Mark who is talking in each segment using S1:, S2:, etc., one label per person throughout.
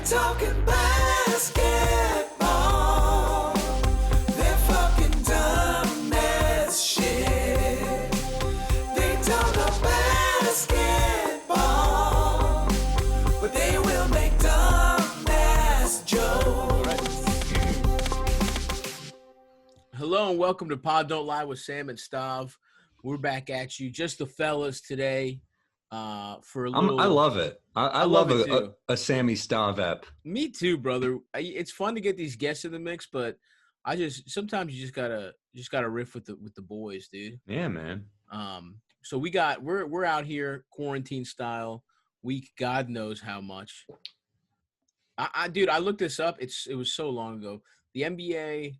S1: talking basketball. They're fucking dumb as shit. They don't know basketball, but they will make dumb ass jokes.
S2: Hello and welcome to Pod Don't Lie with Sam and Stav. We're back at you, just the fellas today. For a little,
S3: I love it. I
S2: love
S3: love
S2: it too.
S3: a Sammy Stav ep.
S2: Me too, brother. It's fun to get these guests in the mix, but sometimes you just gotta riff with the boys, dude.
S3: Yeah, man.
S2: So we're out here quarantine style, week God knows how much. Dude, I looked this up. It was so long ago. The NBA.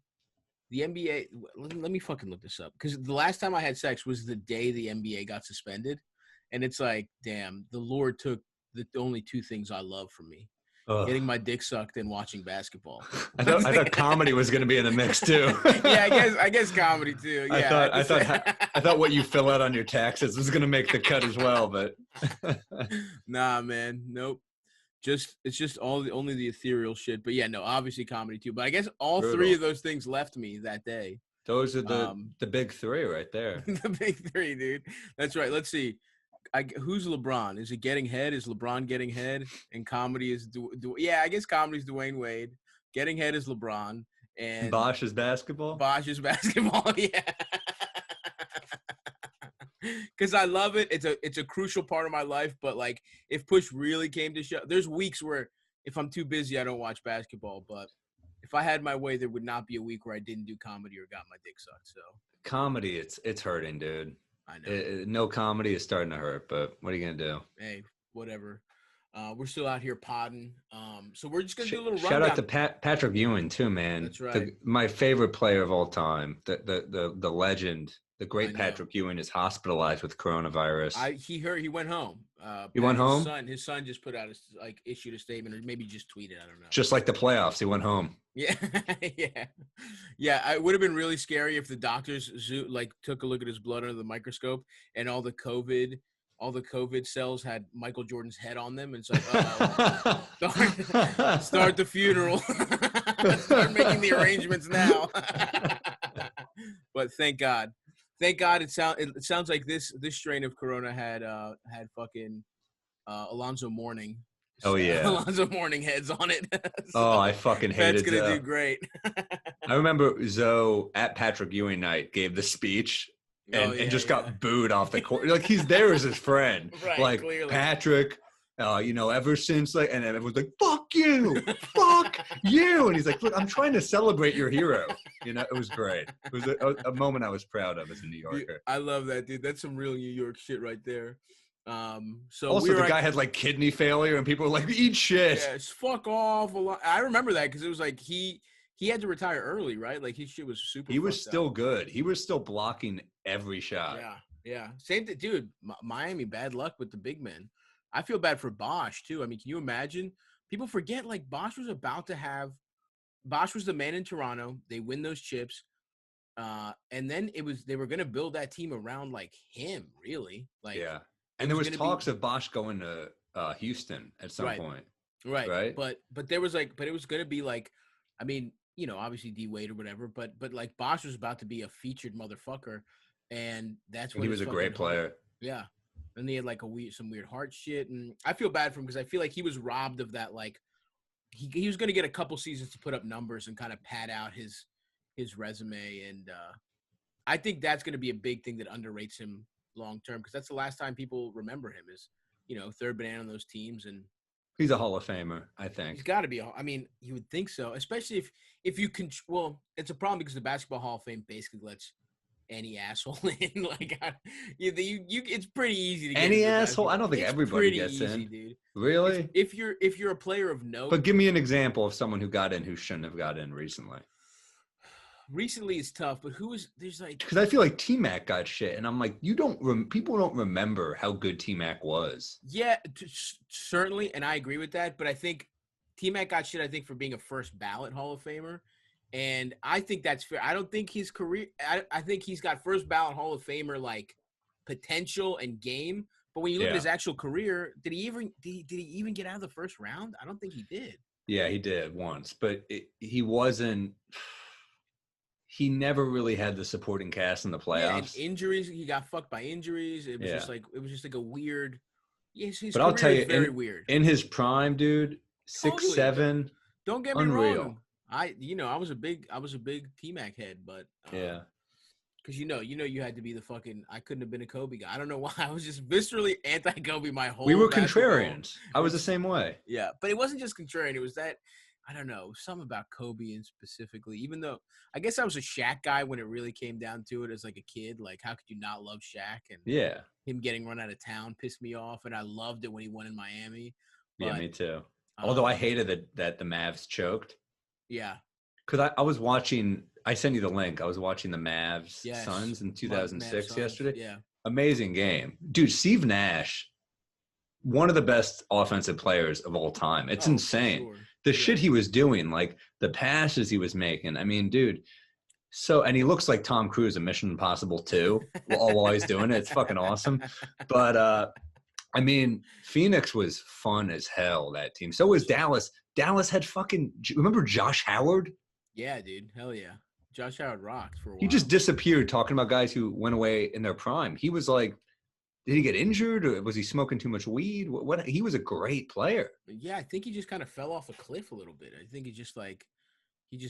S2: Let me fucking look this up, because the last time I had sex was the day the NBA got suspended, and it's like, damn, the Lord took the only two things I love from me: getting my dick sucked and watching basketball.
S3: I thought comedy was going to be in the mix too.
S2: Yeah, I guess comedy too. Yeah,
S3: I thought what you fill out on your taxes was going to make the cut as well, but
S2: nah, man, nope. It's just only the ethereal shit. But yeah, no, obviously comedy too. But I guess all three of those things left me that day.
S3: Those are the big three right there.
S2: The big three, dude. That's right. Let's see. Who's LeBron? Is it getting head? Is LeBron getting head? And comedy is yeah, I guess comedy is Dwayne Wade. Getting head is LeBron. And
S3: Bosch is basketball.
S2: Bosch is basketball. Yeah. Because I love it. It's a crucial part of my life. But like, if push really came to shove, there's weeks where if I'm too busy, I don't watch basketball. But if I had my way, there would not be a week where I didn't do comedy or got my dick sucked. So
S3: comedy, it's hurting, dude.
S2: I know.
S3: No comedy is starting to hurt, but what are you gonna do?
S2: Hey, whatever. We're still out here podding. So we're just gonna do a little
S3: shout
S2: rundown.
S3: out to Patrick Ewing too, man.
S2: That's right.
S3: My favorite player of all time, the legend, the great Patrick Ewing is hospitalized with coronavirus.
S2: He went home.
S3: He went home?
S2: His son just put out issued a statement, or maybe just tweeted. I don't know.
S3: Just like the playoffs, he went home.
S2: Yeah, yeah. It would have been really scary if the doctors took a look at his blood under the microscope and all the COVID cells had Michael Jordan's head on them, and it's like, start the funeral, start making the arrangements now. But thank God, it sounds like this strain of Corona had fucking Alonzo Mourning.
S3: Oh yeah,
S2: Alonzo Mourning heads on it.
S3: So I fucking hated
S2: that's gonna do great.
S3: I remember Zoe at Patrick Ewing night gave the speech and just got booed off the court. Like, he's there as his friend,
S2: right?
S3: Like, clearly. Patrick, ever since and everyone's like, "Fuck you, fuck you," and he's like, "Look, I'm trying to celebrate your hero." It was great. It was a moment I was proud of as a New Yorker.
S2: Dude, I love that, dude. That's some real New York shit right there. So
S3: also, the guy had like kidney failure, and people were like, "Eat shit."
S2: Yes, fuck off. I remember that because it was like he had to retire early, right? Like, his shit was super.
S3: He was still good. He was still blocking every shot.
S2: Yeah. Same thing, dude. Miami, bad luck with the big men. I feel bad for Bosch too. I mean, can you imagine? People forget, like, Bosch was the man in Toronto. They win those chips. And then they were going to build that team around like him, really. Like,
S3: yeah. And there was talks of Bosch going to Houston at some point.
S2: Right. But it was going to be like, I mean, obviously D Wade or whatever, but like, Bosch was about to be a featured motherfucker, and that's when
S3: he was a great player.
S2: Yeah. And he had like some weird heart shit, and I feel bad for him because I feel like he was robbed of that. Like, he was going to get a couple seasons to put up numbers and kind of pad out his resume, and I think that's going to be a big thing that underrates him long term, because that's the last time people remember him is third banana on those teams. And
S3: he's a Hall of Famer, I think.
S2: He's got to be. I mean, you would think so, especially if you can. Well, it's a problem because the Basketball Hall of Fame basically lets any asshole in. Like, it's pretty easy to get
S3: any asshole. I don't think everybody gets
S2: easy,
S3: in.
S2: Dude.
S3: Really?
S2: If you're a player of note.
S3: But give me an example of someone who got in who shouldn't have got in recently.
S2: Recently is tough, but there's like,
S3: because I feel like T-Mac got shit, and I'm like, people don't remember how good T-Mac was.
S2: Yeah, certainly, and I agree with that. But I think T-Mac got shit, I think, for being a first ballot Hall of Famer, and I think that's fair. I don't think his career. I think he's got first ballot Hall of Famer like potential and game, but when you look at his actual career, did he even get out of the first round? I don't think he did.
S3: Yeah, he did once, but he wasn't. He never really had the supporting cast in the
S2: Yeah, and
S3: playoffs.
S2: injuries. He got fucked by injuries. It was
S3: Yeah.
S2: just like a weird. Yes, his
S3: But I'll tell
S2: career
S3: you,
S2: is very weird.
S3: in his prime, dude,
S2: Totally.
S3: 6'7",
S2: Don't get me
S3: unreal.
S2: wrong. I was a big T-Mac head, but
S3: Yeah.
S2: because you had to be the fucking. I couldn't have been a Kobe guy. I don't know why. I was just viscerally anti-Kobe my whole.
S3: We were
S2: basketball.
S3: contrarians. I was the same way.
S2: Yeah, but it wasn't just contrarian. It was that I don't know something about Kobe and specifically. Even though I guess I was a Shaq guy when it really came down to it as like a kid. Like, how could you not love Shaq? And
S3: Yeah.
S2: him getting run out of town pissed me off, and I loved it when he won in Miami.
S3: Yeah,
S2: But,
S3: me too. Although I hated that the Mavs choked.
S2: Yeah.
S3: Because I was watching, I sent you the link. I was watching the Mavs
S2: Yes.
S3: Suns in 2006
S2: Mavs,
S3: yesterday.
S2: Yeah.
S3: Amazing game. Dude, Steve Nash, one of the best offensive players of all time. It's insane.
S2: Sure.
S3: The shit he was doing, like the passes he was making. I mean, dude. So, and he looks like Tom Cruise in Mission Impossible 2 while he's doing it. It's fucking awesome. But, I mean, Phoenix was fun as hell, that team. So was Dallas. Dallas had fucking, remember Josh Howard?
S2: Yeah, dude. Hell yeah. Josh Howard rocked for a while.
S3: He just disappeared talking about guys who went away in their prime. He was like, did he get injured or was he smoking too much weed? What he was a great player.
S2: Yeah, I think he just kind of fell off a cliff a little bit. I think he just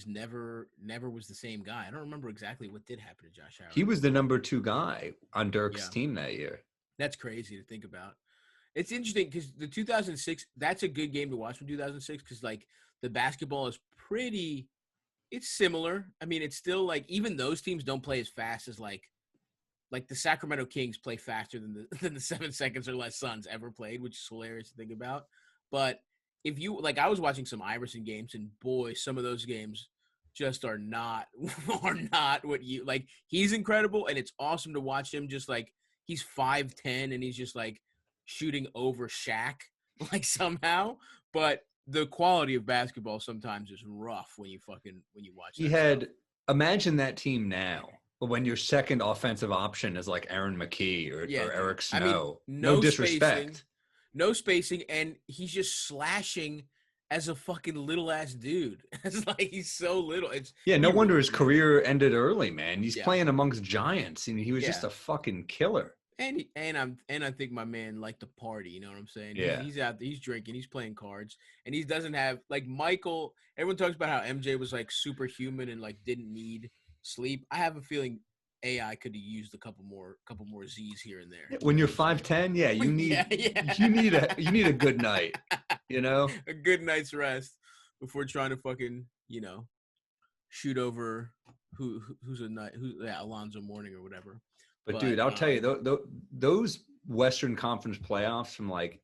S2: never was the same guy. I don't remember exactly what did happen to Josh Howard.
S3: He was the number 2 guy on Dirk's team that year.
S2: That's crazy to think about. It's interesting because the 2006, that's a good game to watch from 2006 because, like, the basketball is pretty – it's similar. I mean, it's still, like, even those teams don't play as fast as, like the Sacramento Kings play faster than the 7 seconds or less Suns ever played, which is hilarious to think about. But if you – like, I was watching some Iverson games, and, boy, some of those games just are not what you – like, he's incredible, and it's awesome to watch him just, like, he's 5'10", and he's just, like, shooting over Shaq, like, somehow. But the quality of basketball sometimes is rough when you watch
S3: He had – imagine that team now. When your second offensive option is like Aaron McKee or Eric Snow. I mean, no disrespect.
S2: No spacing, and he's just slashing as a fucking little ass dude. It's like he's so little.
S3: No wonder his career ended early, man. He's playing amongst giants, and he was just a fucking killer.
S2: And I think my man liked to party. You know what I'm saying?
S3: Yeah.
S2: He's out there, he's drinking, he's playing cards, and he doesn't have like Michael. Everyone talks about how MJ was like superhuman and like didn't need sleep. I have a feeling AI could have used a couple more Z's here and there.
S3: When you're 5'10", you need you need a good night, you know?
S2: A good night's rest before trying to fucking, shoot over Alonzo Mourning or whatever.
S3: But dude, I'll tell you, those Western Conference playoffs from like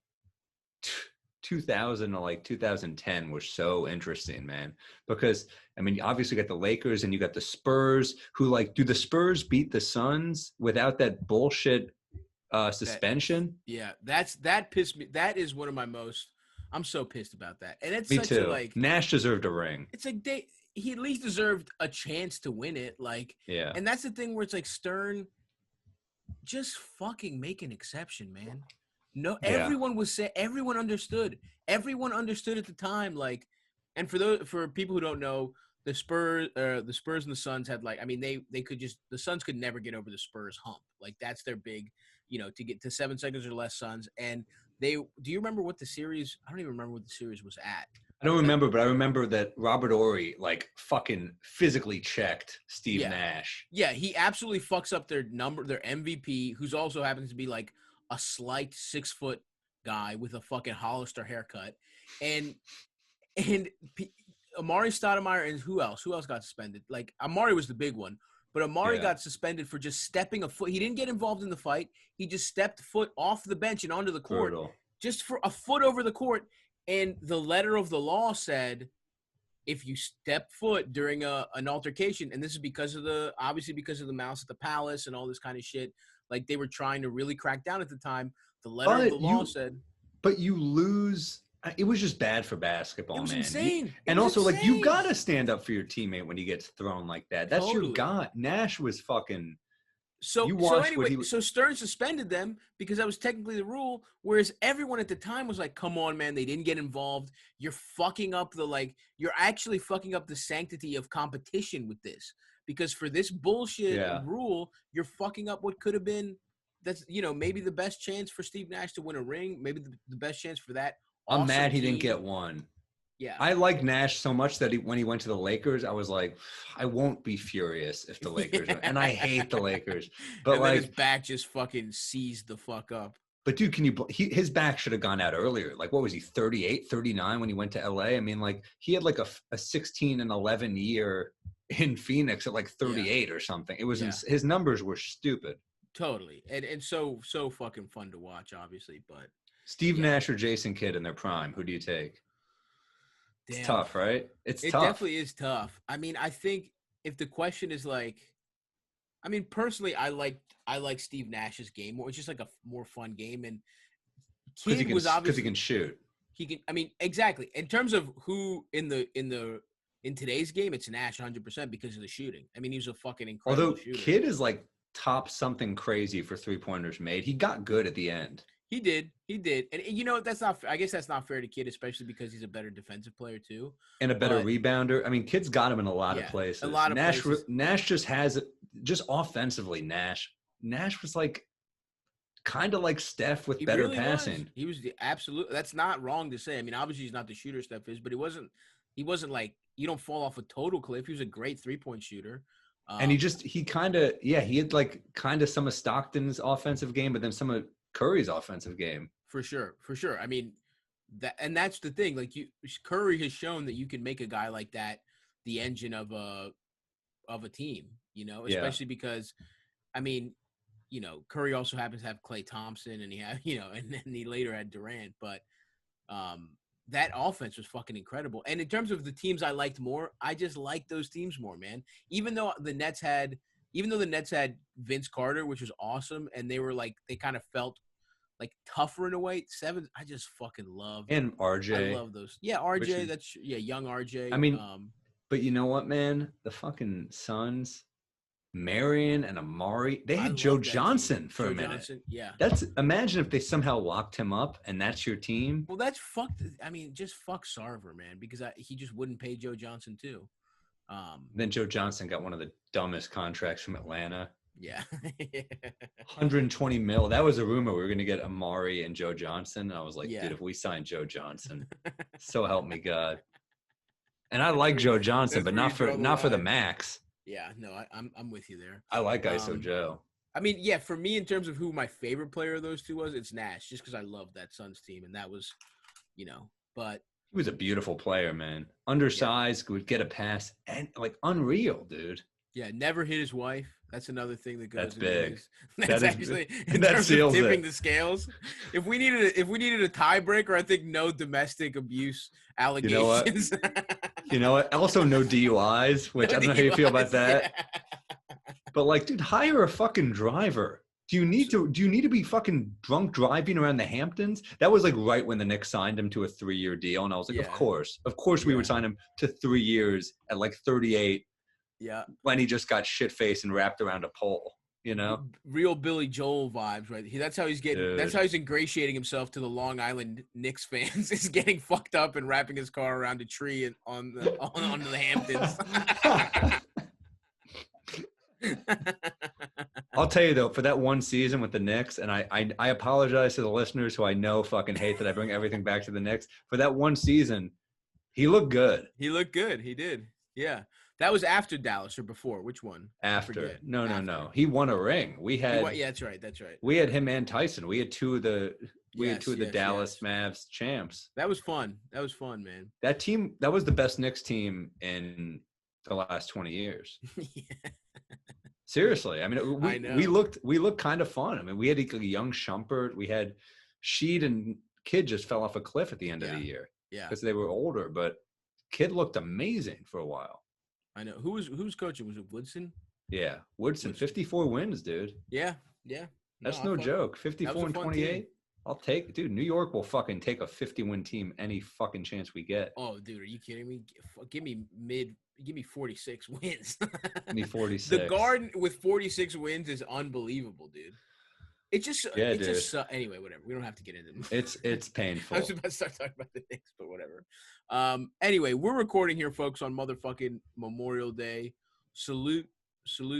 S3: 2000 to like 2010 were so interesting, man. Because I mean, obviously you got the Lakers and you got the Spurs, who like, do the Spurs beat the Suns without that bullshit suspension?
S2: That pissed me. That is one of my most. I'm so pissed about that. And it's
S3: me
S2: such
S3: too.
S2: A, like
S3: Nash deserved a ring.
S2: It's like he at least deserved a chance to win it. Like,
S3: yeah.
S2: And that's the thing where it's like Stern, just fucking make an exception, man. No, everyone everyone understood. Everyone understood at the time. Like, and for people who don't know, the Spurs and the Suns had like, I mean, they could just, the Suns could never get over the Spurs hump. Like that's their big, to get to 7 seconds or less Suns. And do you remember what the series? I don't even remember what the series was at.
S3: I don't remember, but I remember that Robert Horry like fucking physically checked Steve Nash.
S2: Yeah, he absolutely fucks up their MVP, who's also happens to be like a slight 6-foot guy with a fucking Hollister haircut, and Amari Stoudemire and who else got suspended? Like Amari was the big one, but Amari got suspended for just stepping a foot. He didn't get involved in the fight. He just stepped foot off the bench and onto the court, just for a foot over the court. And the letter of the law said, if you step foot during an altercation, and this is because of the mouse at the palace and all this kind of shit, like they were trying to really crack down at the time. The letter of the law said,
S3: but you lose. It was just bad for basketball, man.
S2: It was insane.
S3: And also, like, you got to stand up for your teammate when he gets thrown like that. That's your guy. Nash was fucking
S2: So
S3: You
S2: so
S3: watched what
S2: anyway,
S3: he was.
S2: so Stern suspended them because that was technically the rule. Whereas everyone at the time was like, "Come on, man, they didn't get involved. You're fucking up you're actually fucking up the sanctity of competition with this because for this bullshit
S3: Yeah.
S2: rule, you're fucking up what could have been maybe the best chance for Steve Nash to win a ring, maybe the best chance for that.
S3: I'm mad he didn't
S2: team.
S3: get one.
S2: Yeah,
S3: I like Nash so much that when he went to the Lakers, I was like, I won't be furious if the Lakers are, and I hate the Lakers. But
S2: and then his
S3: like,
S2: back just fucking seized the fuck up.
S3: but dude, his back should have gone out earlier. Like, what was he, 38, 39 when he went to LA? I mean, like, he had like a 16 and 11 year in Phoenix at like 38 or something. It was his numbers were stupid.
S2: Totally. And so fucking fun to watch, obviously, but
S3: Steve Nash or Jason Kidd in their prime, who do you take?
S2: damn.
S3: It's tough, right? It
S2: definitely is tough. I mean, I think if the question is like, I mean, personally, I like Steve Nash's game more. It's just like a more fun game, and Kidd was obviously
S3: because he can shoot.
S2: He can. I mean, exactly. In terms of who in today's game, it's Nash 100% because of the shooting. I mean, he was a fucking incredible shooter.
S3: Kidd is like top something crazy for 3-pointers made. He got good at the end. He
S2: did. And that's not. I guess that's not fair to Kidd, especially because he's a better defensive player too,
S3: and a better rebounder. I mean, Kidd's got him in a lot of places.
S2: A lot of places.
S3: Nash just has it. Just offensively, Nash was like kind of like Steph with better passing.
S2: He was the absolute. That's not wrong to say. I mean, obviously he's not the shooter Steph is, but he wasn't like you don't fall off a total cliff. He was a great 3-point shooter.
S3: And he had like kind of some of Stockton's offensive game, but then some of Curry's offensive game.
S2: For sure. I mean, that's the thing. Like Curry has shown that you can make a guy like that the engine of a team, especially because, I mean, Curry also happens to have Klay Thompson and and then he later had Durant, but that offense was fucking incredible. And in terms of the teams I liked more, I just liked those teams more, man. Even though the Nets had Vince Carter, which was awesome, and they were like, they kind of felt like tougher in a way. Seven, I just fucking loved.
S3: And RJ.
S2: I love those. Yeah, RJ, young RJ.
S3: I mean, but you know what, man? The fucking Suns, Marion and Amari, they had Joe Johnson for a minute.
S2: Johnson, yeah.
S3: Imagine if they somehow locked him up and that's your team.
S2: Well, that's fucked. I mean, just fuck Sarver, man, because he just wouldn't pay Joe Johnson too.
S3: Then Joe Johnson got one of the dumbest contracts from Atlanta.
S2: Yeah.
S3: 120 mil. That was a rumor we were going to get Amari and Joe Johnson. And I was like, dude, if we sign Joe Johnson, so help me God. And I like Joe Johnson, but not for the max.
S2: Yeah, no, I'm with you there.
S3: I like ISO Joe.
S2: I mean, yeah, for me, in terms of who my favorite player of those two was, it's Nash, just because I love that Suns team, and that was, but
S3: he was a beautiful player, man. Undersized, would get a pass, and like unreal, dude.
S2: Yeah, never hit his wife. That's another thing that goes.
S3: That's big.
S2: That's actually
S3: that seals
S2: tipping
S3: it.
S2: The scales. If we needed a tiebreaker, I think no domestic abuse allegations.
S3: You know what? Also, no DUIs, which I don't know how you feel about that. Yeah. But like, dude, hire a fucking driver. Do you need to be fucking drunk driving around the Hamptons? That was like right when the Knicks signed him to a 3-year deal, and I was like, of course we would sign him to 3 years at like 38.
S2: Yeah.
S3: When he just got shit-faced and wrapped around a pole,
S2: Real Billy Joel vibes, right? That's how he's getting. Dude. That's how he's ingratiating himself to the Long Island Knicks fans. Is getting fucked up and wrapping his car around a tree and on the Hamptons.
S3: I'll tell you though, for that one season with the Knicks, and I apologize to the listeners who I know fucking hate that I bring everything back to the Knicks. For that one season, he looked good.
S2: He looked good. He did. Yeah. That was after Dallas or before? Which one?
S3: After. No. He won a ring.
S2: Yeah, that's right.
S3: We had him and Tyson. We had two of the Dallas Mavs champs.
S2: That was fun. Man.
S3: That team, that was the best Knicks team in the last 20 years. Yeah. Seriously. I mean, we looked kind of fun. I mean, we had a young Shumpert. We had Sheed and Kidd just fell off a cliff at the end of the year.
S2: Yeah.
S3: Because they were older, but Kidd looked amazing for a while.
S2: I know. Who's coaching? Was it Woodson?
S3: Yeah. Woodson. 54 wins, dude.
S2: Yeah.
S3: That's no joke. 54 and 28. I'll take, dude. New York will fucking take a 50-win team any fucking chance we get.
S2: Oh, dude, are you kidding me? Give me 46 wins.
S3: Give me 46.
S2: The Garden with 46 wins is unbelievable, dude.
S3: Yeah,
S2: it
S3: dude.
S2: just anyway, whatever. We don't have to get into it.
S3: It's painful.
S2: I was about to start talking about the Knicks, but whatever. Anyway, we're recording here, folks, on motherfucking Memorial Day. Salute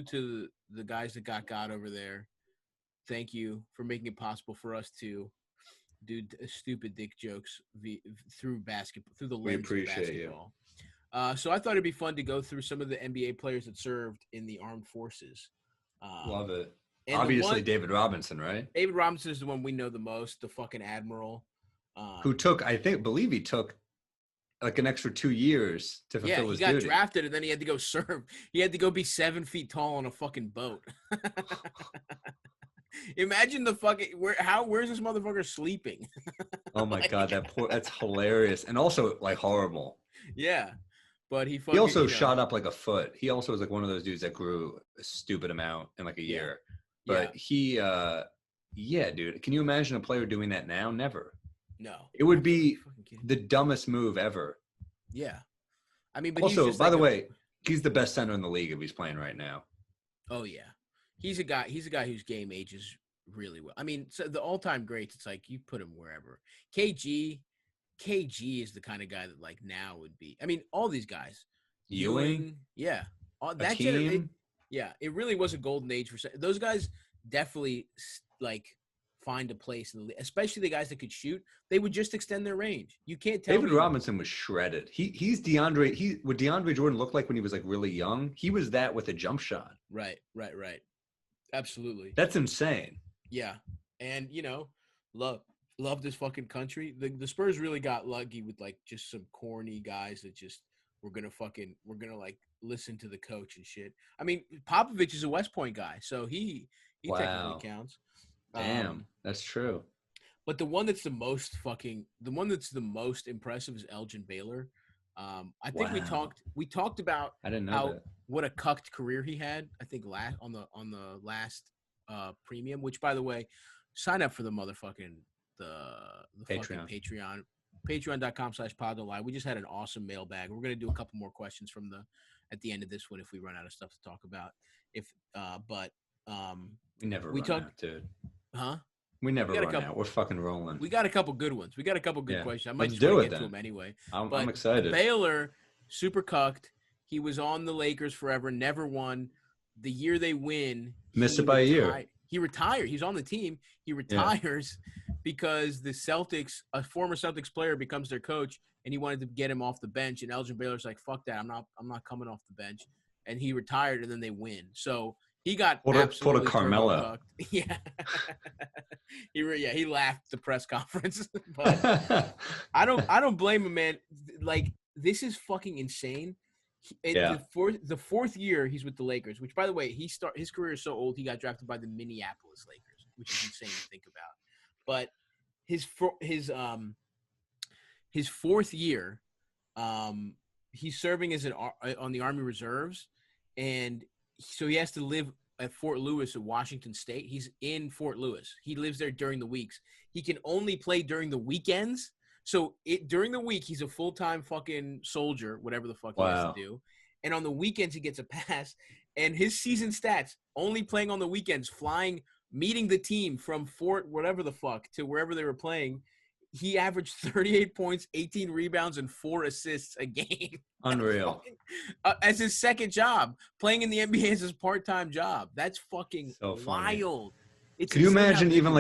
S2: to the guys that got over there. Thank you for making it possible for us to do stupid dick jokes through basketball, through the lens of basketball. So I thought it'd be fun to go through some of the NBA players that served in the armed forces.
S3: Love it.
S2: And
S3: obviously, David Robinson, right?
S2: David Robinson is the one we know the most, the fucking admiral.
S3: Who took, believe he took like an extra 2 years to fulfill his duty.
S2: He got drafted and then he had to go serve. He had to go be 7 feet tall on a fucking boat. Imagine the fucking where's this motherfucker sleeping?
S3: Oh my god, that's hilarious and also like horrible.
S2: Yeah, but he
S3: also shot up like a foot. He also was like one of those dudes that grew a stupid amount in like a year. But he, dude, can you imagine a player doing that now? Never.
S2: No,
S3: it would be the dumbest move ever.
S2: Yeah, I mean, but
S3: also, by the way, he's the best center in the league if he's playing right now.
S2: Oh yeah. He's a guy whose game ages really well. I mean, so the all-time greats, it's like you put him wherever. KG is the kind of guy that like now would be. I mean, all these guys.
S3: Ewing,
S2: yeah. That generation, it really was a golden age for those guys. Definitely like find a place in the league, especially the guys that could shoot. They would just extend their range. You can't tell.
S3: David Robinson was shredded. He's DeAndre. What DeAndre Jordan looked like when he was like really young. He was that with a jump shot.
S2: Right. Absolutely.
S3: That's insane.
S2: Yeah. And, love this fucking country. The Spurs really got lucky with, like, just some corny guys that just we're going to, like, listen to the coach and shit. I mean, Popovich is a West Point guy, so he technically counts.
S3: Damn, that's true.
S2: But the one that's the most impressive is Elgin Baylor. I think we talked about
S3: I didn't know
S2: what a cucked career he had. I think on the last premium, which by the way, sign up for the motherfucking the
S3: Patreon.
S2: Fucking patreon.com/pod.live. We just had an awesome mailbag. We're gonna do a couple more questions at the end of this one if we run out of stuff to talk about.
S3: We never run out, dude.
S2: Huh?
S3: We never run out. We're fucking rolling.
S2: We got a couple good ones. We got a couple good questions. I might
S3: just
S2: get to them anyway.
S3: I'm excited.
S2: Baylor, super cucked. He was on the Lakers forever, never won. The year they win,
S3: missed it by a year.
S2: He retired. He's on the team. He retires because the Celtics, a former Celtics player, becomes their coach, and he wanted to get him off the bench. And Elgin Baylor's like, "Fuck that! I'm not coming off the bench." And he retired, and then they win. So he got absolutely
S3: pulled a Carmelo.
S2: Yeah, he laughed at the press conference. But I don't blame him, man. Like, this is fucking insane. The fourth year he's with the Lakers, which by the way, his career is so old he got drafted by the Minneapolis Lakers, which is insane to think about. But his fourth year, he's serving as on the Army Reserves, and so he has to live at Fort Lewis at Washington State. He's in Fort Lewis. He lives there during the weeks. He can only play during the weekends. So during the week, he's a full-time fucking soldier, whatever the fuck he has to do. And on the weekends, he gets a pass. And his season stats, only playing on the weekends, flying, meeting the team from Fort whatever the fuck to wherever they were playing, he averaged 38 points, 18 rebounds, and 4 assists a game.
S3: Unreal.
S2: As his second job. Playing in the NBA as his part-time job. That's fucking so wild.
S3: Can you imagine even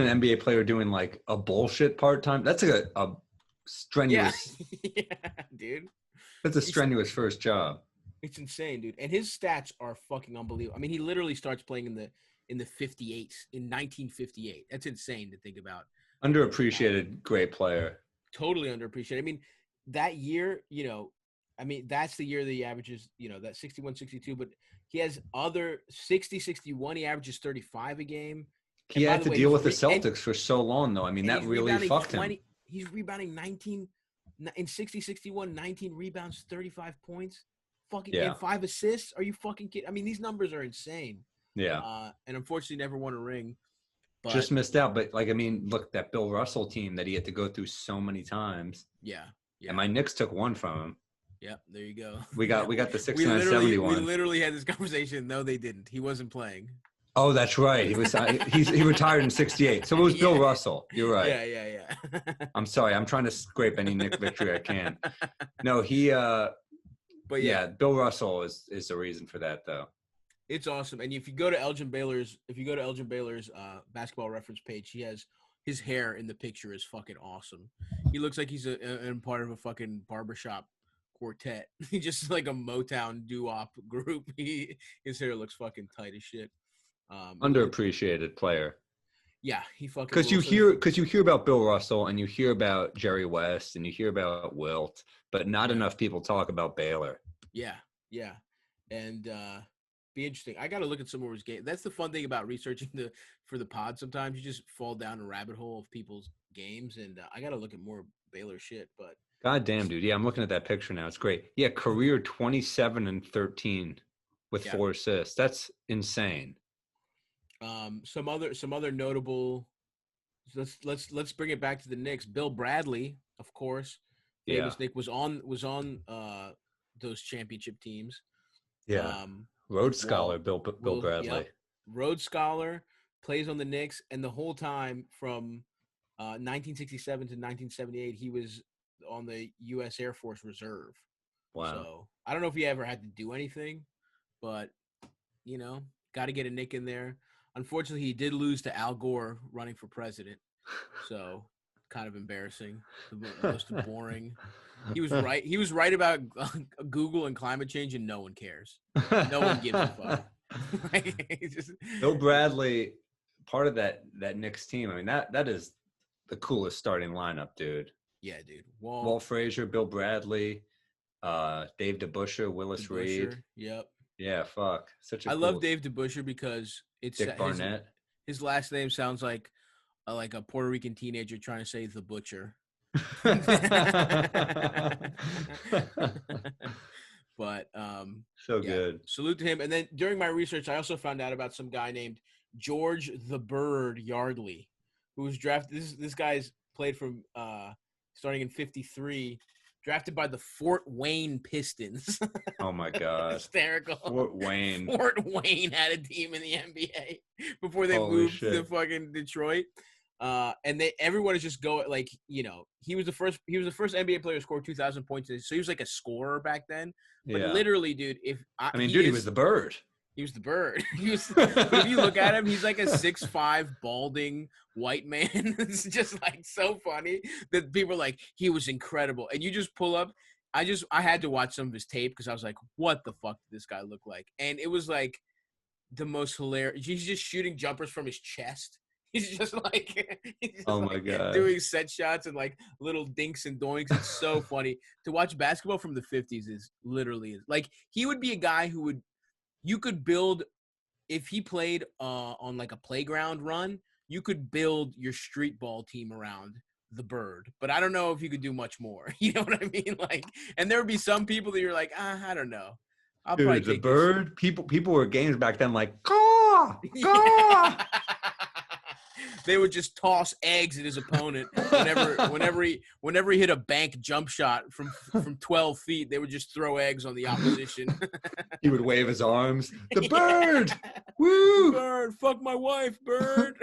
S3: an NBA player doing like a bullshit part-time? That's like a strenuous. Yeah,
S2: dude.
S3: That's a strenuous first job.
S2: It's insane, dude. And his stats are fucking unbelievable. I mean, he literally starts playing in the 58s in 1958. That's insane to think about.
S3: Underappreciated, great player.
S2: Totally underappreciated. I mean, that year, that's the year that he averages, that 61, 62, but he has other 60, 61. He averages 35 a game.
S3: He had to deal with the Celtics for so long, though. I mean, that really fucked him.
S2: He's rebounding 19 in 60, 61, 19 rebounds, 35 points, and 5 assists. Are you fucking kidding? I mean, these numbers are insane.
S3: Yeah.
S2: And unfortunately, never won a ring. But
S3: just missed out. But like, I mean, look, that Bill Russell team that he had to go through so many times.
S2: yeah.
S3: And my Knicks took one from him.
S2: Yep, there you go.
S3: We got the
S2: we
S3: 69-71.
S2: literally had this conversation. No, they didn't. He wasn't playing.
S3: Oh, that's right. He was he retired in 68. So it was Bill Russell. You're right.
S2: Yeah.
S3: I'm sorry. I'm trying to scrape any Knick victory I can. No, but yeah, Bill Russell is the reason for that though.
S2: It's awesome. And if you go to Elgin Baylor's basketball reference page, he has his hair in the picture is fucking awesome. He looks like he's in part of a fucking barbershop quartet. He's just like a Motown doo-wop group. His hair looks fucking tight as shit.
S3: Underappreciated player.
S2: Yeah, he fucking.
S3: Because you hear about Bill Russell and you hear about Jerry West and you hear about Wilt, but not enough people talk about Baylor.
S2: Yeah, and be interesting. I got to look at some more of his game. That's the fun thing about researching for the pod. Sometimes you just fall down a rabbit hole of people's games, and I got to look at more Baylor shit. But
S3: God damn, dude. Yeah, I'm looking at that picture now. It's great. Yeah, career 27-13 with 4 assists. That's insane.
S2: Some other notable. Let's bring it back to the Knicks. Bill Bradley, of course, famous Knick, was on those championship teams.
S3: Yeah, Rhodes Scholar Bill Bradley.
S2: Yep. Rhodes Scholar, plays on the Knicks, and the whole time from 1967 to 1978, he was on the U.S. Air Force Reserve.
S3: Wow.
S2: So I don't know if he ever had to do anything, but got to get a Knick in there. Unfortunately, he did lose to Al Gore running for president, so kind of embarrassing. The most boring. He was right. He was right about Google and climate change, and no one cares. No one gives a fuck.
S3: Bill Bradley, part of that Knicks team. I mean, that is the coolest starting lineup, dude.
S2: Yeah, dude.
S3: Walt Frazier, Bill Bradley, Dave DeBusschere, Willis Reed.
S2: Yep.
S3: Yeah, fuck.
S2: I love Dave DeBusschere because it's
S3: Dick Barnett.
S2: His last name sounds like a Puerto Rican teenager trying to say the butcher. But
S3: so good.
S2: Salute to him. And then during my research, I also found out about some guy named George the Bird Yardley, who was drafted. This guy's played from starting in '53. Drafted by the Fort Wayne Pistons.
S3: Oh, my God.
S2: Hysterical.
S3: Fort Wayne
S2: had a team in the NBA before they moved to fucking Detroit. And everyone is just going he was the first NBA player to score 2,000 points. So he was like a scorer back then. But literally, dude, he
S3: was the Bird.
S2: He was the Bird. But if you look at him, he's like a 6'5", balding white man. It's just like so funny that people are like, he was incredible. And you just pull up. I had to watch some of his tape because I was like, what the fuck did this guy look like? And it was like the most hilarious. He's just shooting jumpers from his chest. He's just like,
S3: my God,
S2: doing set shots and like little dinks and doinks. It's so funny to watch basketball from the 50s. Is literally like he would be a guy who you could build if he played on like a playground run. You could build your street ball team around the Bird, but I don't know if you could do much more. You know what I mean? Like, and there would be some people that you're like, I don't know.
S3: Dude, the Bird. People were games back then like, caw, caw.
S2: They would just toss eggs at his opponent whenever he hit a bank jump shot from 12 feet. They would just throw eggs on the opposition.
S3: He would wave his arms. The Bird, woo!
S2: Bird, fuck my wife, Bird.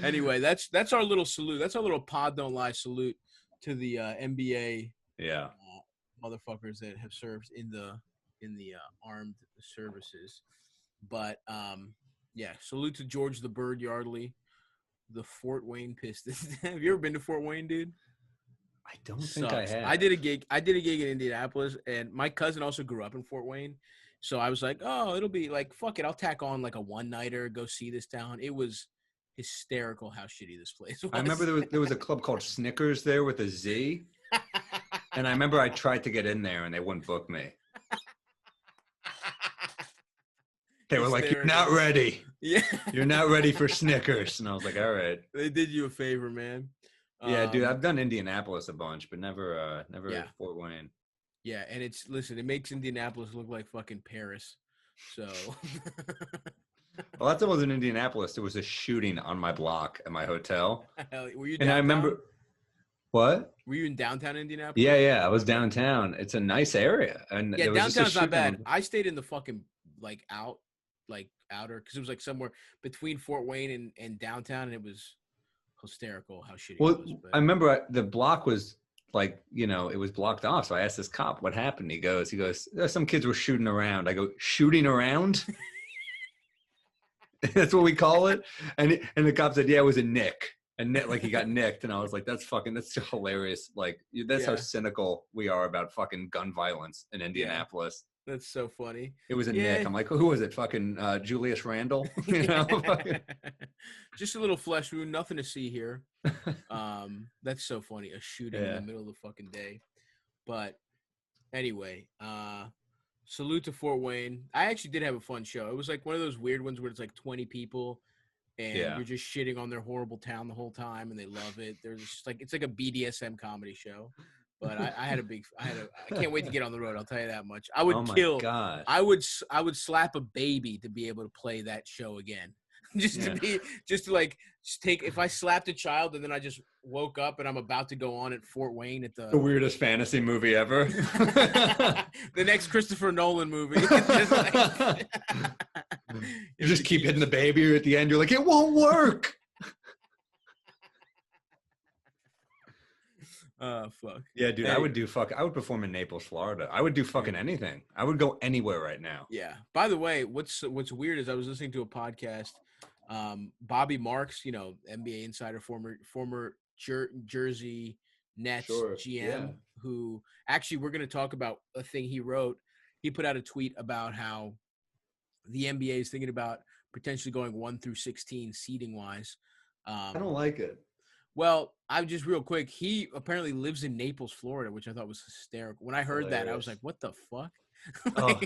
S2: Anyway, that's our little salute. That's our little pod don't lie salute to the NBA.
S3: Yeah,
S2: motherfuckers that have served in the armed services, but yeah, salute to George the Bird Yardley, the Fort Wayne Pistons. Have you ever been to Fort Wayne, dude?
S3: I don't think I have.
S2: I did a gig in Indianapolis, and my cousin also grew up in Fort Wayne. So I was like, oh, it'll be like, fuck it, I'll tack on like a one-nighter, go see this town. It was hysterical how shitty this place was.
S3: I remember there was a club called Snickers there with a Z. And I remember I tried to get in there, and they wouldn't book me. They were like, "You're not ready.
S2: Yeah,
S3: you're not ready for Snickers." And I was like, "All right."
S2: They did you a favor, man.
S3: Yeah, dude. I've done Indianapolis a bunch, but never Fort Wayne.
S2: Yeah, and it makes Indianapolis look like fucking Paris. So
S3: Last time I was in Indianapolis, there was a shooting on my block at my hotel.
S2: Were you
S3: And
S2: downtown?
S3: I remember, what?
S2: Were you in downtown Indianapolis?
S3: Yeah, I was
S2: Okay.
S3: downtown. It's a nice area. And
S2: Yeah,
S3: there was just a
S2: downtown's not bad.
S3: shooting.
S2: I stayed in the fucking like outer because it was like somewhere between Fort Wayne and downtown, and it was hysterical how shitty
S3: Well,
S2: it was. But
S3: I remember the block was like, it was blocked off. So I asked this cop what happened. He goes, some kids were shooting around. I go, shooting around? That's what we call it. And the cop said, yeah, it was a nick. And like he got nicked. And I was like, that's hilarious. Like that's how cynical we are about fucking gun violence in Indianapolis.
S2: That's so funny.
S3: It was a nick. I'm like, who was it? Fucking Julius Randle?
S2: Just a little flesh wound, nothing to see here. That's so funny. A shooting in the middle of the fucking day. But anyway, salute to Fort Wayne. I actually did have a fun show. It was like one of those weird ones where it's like 20 people and you're just shitting on their horrible town the whole time and they love it. There's just like, it's like a BDSM comedy show. But I can't wait to get on the road. I'll tell you that much. I would
S3: God.
S2: I would slap a baby to be able to play that show again. If I slapped a child and then I just woke up and I'm about to go on at Fort Wayne at
S3: the weirdest fantasy movie ever.
S2: The next Christopher Nolan movie.
S3: You just keep hitting the baby at the end. You're like, it won't work.
S2: Fuck.
S3: Yeah, dude, I would perform in Naples, Florida. I would do fucking anything. I would go anywhere right now.
S2: Yeah. By the way, what's weird is I was listening to a podcast. Bobby Marks, NBA insider, former Jersey Nets GM, who actually we're going to talk about a thing he wrote. He put out a tweet about how the NBA is thinking about potentially going 1 through 16 seeding wise.
S3: I don't like it.
S2: Well, I'm just real quick. He apparently lives in Naples, Florida, which I thought was hysterical. When I heard that, I was like, "What the fuck?"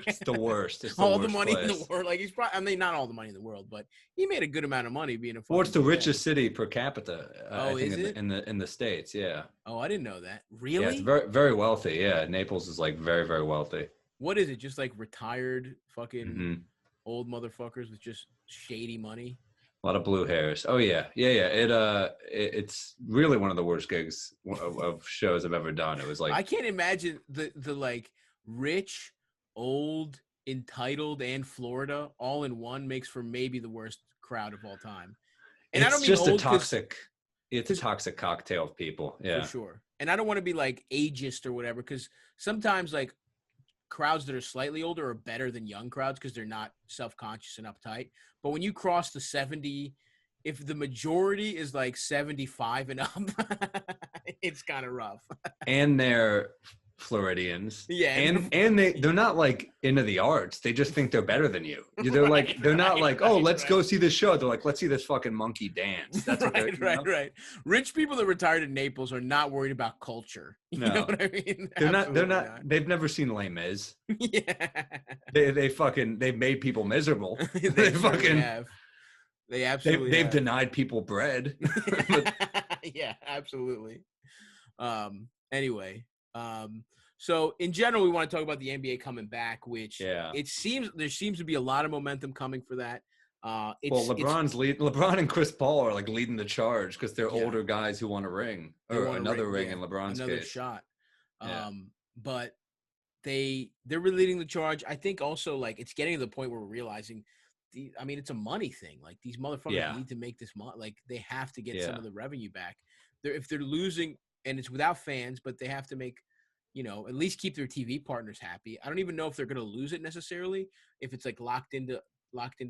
S3: It's the worst. It's
S2: all
S3: the
S2: the money
S3: place.
S2: in the world. Like he's probably, not all the money in the world, but he made a good amount of money being a.
S3: Well, it's the richest city per capita.
S2: Is it
S3: in the States? Yeah.
S2: Oh, I didn't know that. Really?
S3: Yeah, it's very very wealthy. Yeah, Naples is like very very wealthy.
S2: What is it? Just like retired fucking old motherfuckers with just shady money.
S3: A lot of blue hairs. Oh yeah. It's really one of the worst gigs of shows I've ever done. It was like
S2: I can't imagine the like rich, old, entitled, and Florida all in one makes for maybe the worst crowd of all time. And I don't mean
S3: just
S2: old
S3: it's a toxic cocktail of people. Yeah,
S2: for sure. And I don't want to be like ageist or whatever, because sometimes like crowds that are slightly older are better than young crowds because they're not self-conscious and uptight. But when you cross the 70, if the majority is like 75 and up, it's kind of rough.
S3: And they're Floridians.
S2: Yeah.
S3: And they're not like into the arts. They just think they're better than you. They're let's go see this show. They're like, let's see this fucking monkey dance. That's what
S2: right. Rich people that retired in Naples are not worried about culture. You know what I mean?
S3: They're not. They've never seen Les Mis.
S2: Yeah.
S3: They've made people miserable.
S2: They fucking have. They absolutely
S3: they've denied people bread.
S2: Yeah, absolutely. Anyway, so in general, we want to talk about the NBA coming back, which there seems to be a lot of momentum coming for that.
S3: LeBron and Chris Paul are like leading the charge because they're older guys who want a ring or another ring in LeBron's
S2: another
S3: case.
S2: Shot. But they're really leading the charge. I think also like it's getting to the point where we're realizing it's a money thing. Like these motherfuckers need to make this money. Like they have to get some of the revenue back. If they're losing, and it's without fans, but they have to make, at least keep their TV partners happy. I don't even know if they're going to lose it necessarily, if it's like locked into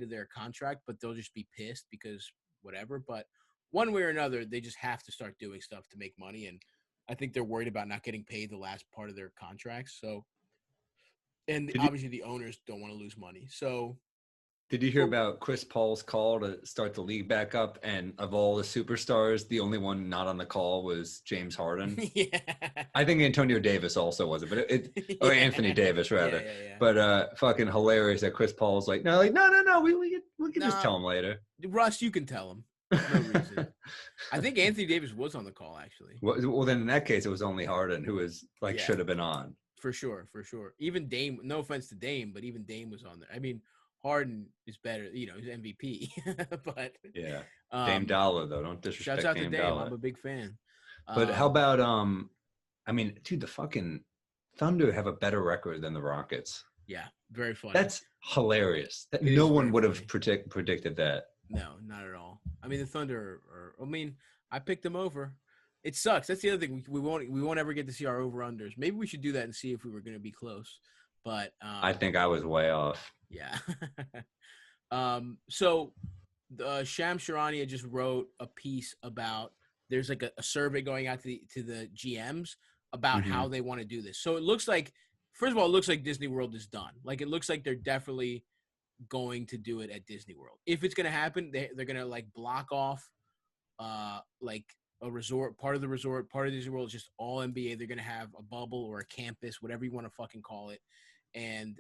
S2: their contract, but they'll just be pissed because whatever. But one way or another, they just have to start doing stuff to make money. And I think they're worried about not getting paid the last part of their contracts. So, and obviously the owners don't want to lose money. So.
S3: Did you hear about Chris Paul's call to start the league back up? And of all the superstars, the only one not on the call was James Harden.
S2: Yeah.
S3: I think Antonio Davis also wasn't, but or Anthony Davis rather.
S2: Yeah.
S3: But fucking hilarious that Chris Paul's like, no, we can just tell him later.
S2: Russ, you can tell him. No reason. I think Anthony Davis was on the call actually.
S3: Well, then in that case, it was only Harden who was should have been on.
S2: For sure. Even Dame. No offense to Dame, but even Dame was on there. I mean. Harden is better. You know, he's MVP. But
S3: Yeah. Dame Dollar though, don't disrespect
S2: shouts out to
S3: Dame
S2: Dame.
S3: Dollar.
S2: I'm a big fan.
S3: But how about I mean, dude, the fucking Thunder have a better record than the Rockets.
S2: Yeah, very funny.
S3: That's hilarious.
S2: It
S3: No
S2: is
S3: one
S2: very
S3: would have
S2: funny.
S3: predicted that.
S2: No, not at all. I mean, the Thunder I mean, I picked them over. It sucks. That's the other thing. We won't ever get to see our over unders. Maybe we should do that and see if we were going to be close. But
S3: I think I was way off.
S2: yeah. So Shams Charania just wrote a piece about there's like a survey going out to the GMs about how they want to do this. So it looks like, first of all, it looks like Disney World is done. Like it looks like they're definitely going to do it at Disney World. If it's going to happen, they're going to like block off like a resort, part of the resort, part of Disney World is just all NBA. They're going to have a bubble or a campus, whatever you want to fucking call it. And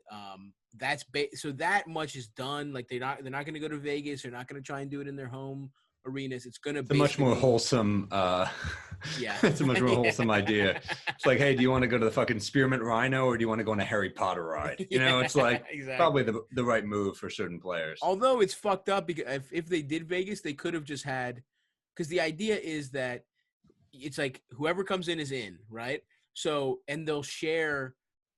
S2: so that much is done. Like they're not going to go to Vegas. They're not going to try and do it in their home arenas. It's going to be
S3: a much more wholesome
S2: yeah.
S3: It's a much more wholesome idea. It's like, hey, do you want to go to the fucking Spearmint Rhino or do you want to go on a Harry Potter ride? You know, it's like
S2: exactly.
S3: probably the right move for certain players.
S2: Although it's fucked up because if they did Vegas, they could have just had, because the idea is that it's like whoever comes in is in, right? So, and they'll share,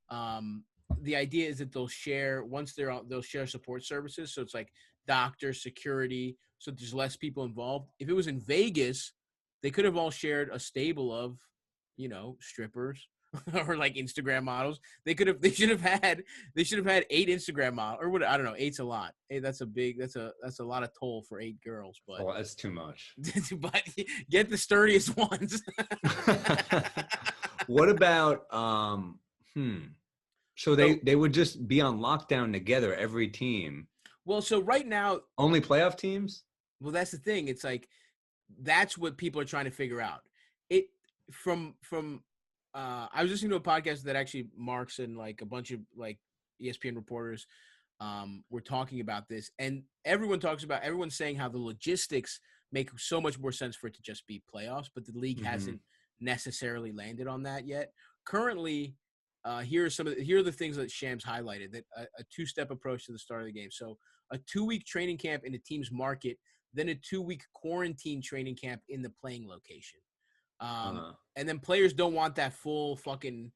S2: the idea is that they'll share, once they're out, they'll share support services. So it's like doctors, security, so there's less people involved. If it was in Vegas, they could have all shared a stable of, you know, strippers or like Instagram models. They should have had 8 Instagram models or what, I don't know, 8's a lot. Hey, that's a lot of toll for 8 girls, but
S3: Oh, that's too much.
S2: but get the sturdiest ones.
S3: What about so they would just be on lockdown together, every team.
S2: Well, so right now,
S3: only playoff teams?
S2: well, that's the thing. It's like that's what people are trying to figure out. It from I was listening to a podcast that actually Marks and like a bunch of like ESPN reporters were talking about this, and everyone's saying how the logistics make so much more sense for it to just be playoffs, but the league hasn't necessarily landed on that yet. Currently, here are the things that Shams highlighted, that a 2-step approach to the start of the game. So a 2-week training camp in a team's market, then a 2-week quarantine training camp in the playing location. And then players don't want that full fucking,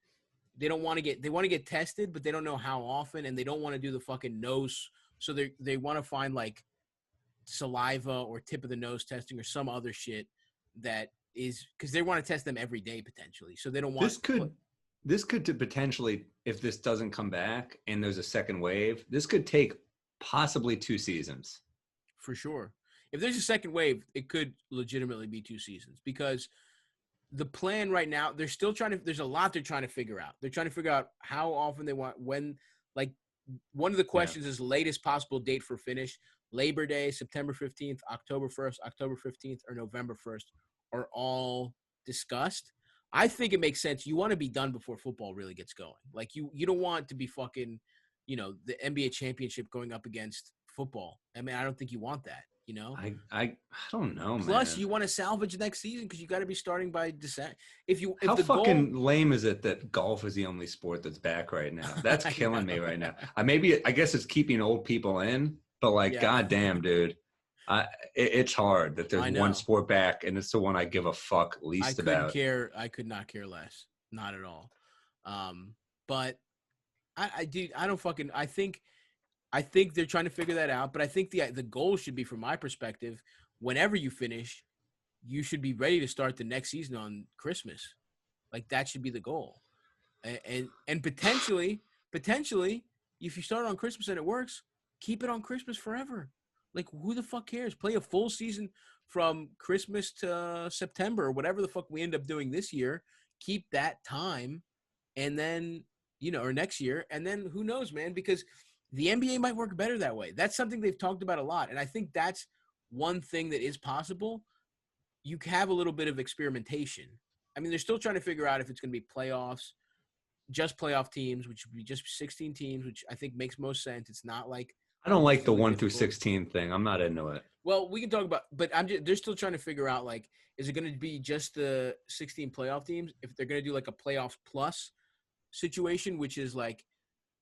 S2: they want to get tested, but they don't know how often, and they don't want to do the fucking nose. So they want to find like saliva or tip of the nose testing or some other shit that is, because they want to test them every day potentially. So they don't want
S3: this could potentially, if this doesn't come back and there's a second wave, this could take possibly 2 seasons.
S2: For sure. If there's a second wave, it could legitimately be 2 seasons, because the plan right now, there's a lot they're trying to figure out. They're trying to figure out how often they want, when, like one of the questions is latest possible date for finish. Labor Day, September 15th, October 1st, October 15th, or November 1st are all discussed. I think it makes sense. You want to be done before football really gets going. Like you don't want to be fucking, you know, the NBA championship going up against football. I mean, I don't think you want that, you know?
S3: I don't know,
S2: Plus,
S3: man.
S2: you want to salvage next season because you got to be starting by December.
S3: How fucking lame is it that golf is the only sport that's back right now? That's killing me right now. I guess it's keeping old people in, but like, goddamn, dude. It's hard that there's one sport back, and it's the one I give a fuck least about.
S2: I could not care less. Not at all. But I think they're trying to figure that out, but I think the goal should be, from my perspective, whenever you finish, you should be ready to start the next season on Christmas. Like that should be the goal. And potentially, if you start on Christmas and it works, keep it on Christmas forever. Like, who the fuck cares? Play a full season from Christmas to September or whatever the fuck we end up doing this year. Keep that time, and then, you know, or next year, and then who knows, man? Because the NBA might work better that way. That's something they've talked about a lot, and I think that's one thing that is possible. You have a little bit of experimentation. I mean, they're still trying to figure out if it's going to be playoffs, just playoff teams, which would be just 16 teams, which I think makes most sense. It's not like,
S3: I don't like the 1 through 16 thing. I'm not into it.
S2: Well, we can talk about, but they're still trying to figure out, like, is it going to be just the 16 playoff teams? If they're going to do like a playoffs plus situation, which is like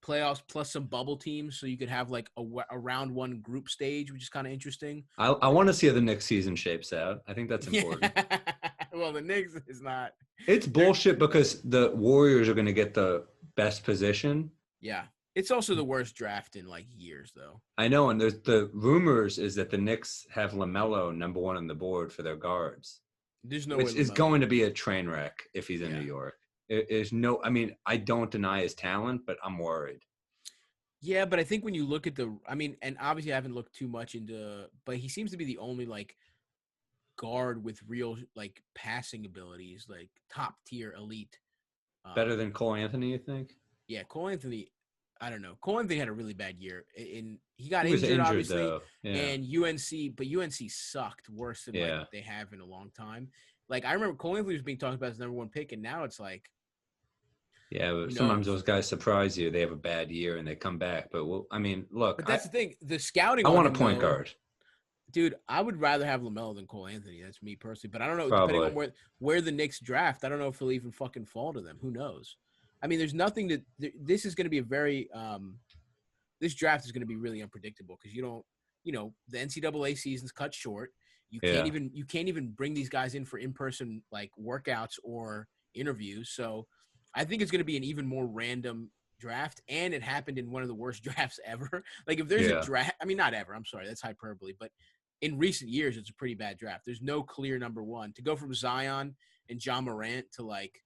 S2: playoffs plus some bubble teams, so you could have like a round one group stage, which is kind of interesting.
S3: I want to see how the Knicks season shapes out. I think that's important.
S2: Yeah. Well, the Knicks is not.
S3: It's bullshit because the Warriors are going to get the best position.
S2: Yeah. It's also the worst draft in like years, though.
S3: I know, and there's the rumors is that the Knicks have LaMelo number 1 on the board for their guards.
S2: There's no
S3: Which
S2: way
S3: is
S2: LaMelo-
S3: going to be a train wreck if he's in
S2: Yeah.
S3: New York. There's no, I mean, I don't deny his talent, but I'm worried.
S2: Yeah, but I think when you look at and obviously I haven't looked too much into, but he seems to be the only like guard with real like passing abilities, like top tier elite.
S3: Better than Cole Anthony, you think?
S2: Yeah, Cole Anthony. I don't know. Cole Anthony had a really bad year. He got
S3: He was
S2: injured,
S3: injured
S2: obviously,
S3: though. Yeah.
S2: and UNC sucked worse than
S3: Yeah.
S2: like they have in a long time. Like I remember Cole Anthony was being talked about as number 1 pick, and now it's like,
S3: Yeah, but
S2: who
S3: sometimes
S2: knows?
S3: those guys surprise you. They have a bad year and they come back. But I mean, look,
S2: But that's the thing. The scouting.
S3: I
S2: on
S3: want a
S2: him,
S3: point
S2: though,
S3: guard.
S2: dude. I would rather have LaMelo than Cole Anthony. That's me personally. But I don't know.
S3: Probably.
S2: Depending on where the Knicks draft, I don't know if he'll even fucking fall to them. Who knows? I mean, there's nothing that this is going to be a very this draft is going to be really unpredictable because you don't, the NCAA season's cut short. You can't even bring these guys in for in-person like workouts or interviews. So I think it's going to be an even more random draft, and it happened in one of the worst drafts ever. Like if there's a draft, I mean, not ever. I'm sorry, that's hyperbole, but in recent years, it's a pretty bad draft. There's no clear number 1 to go from Zion and John Morant to like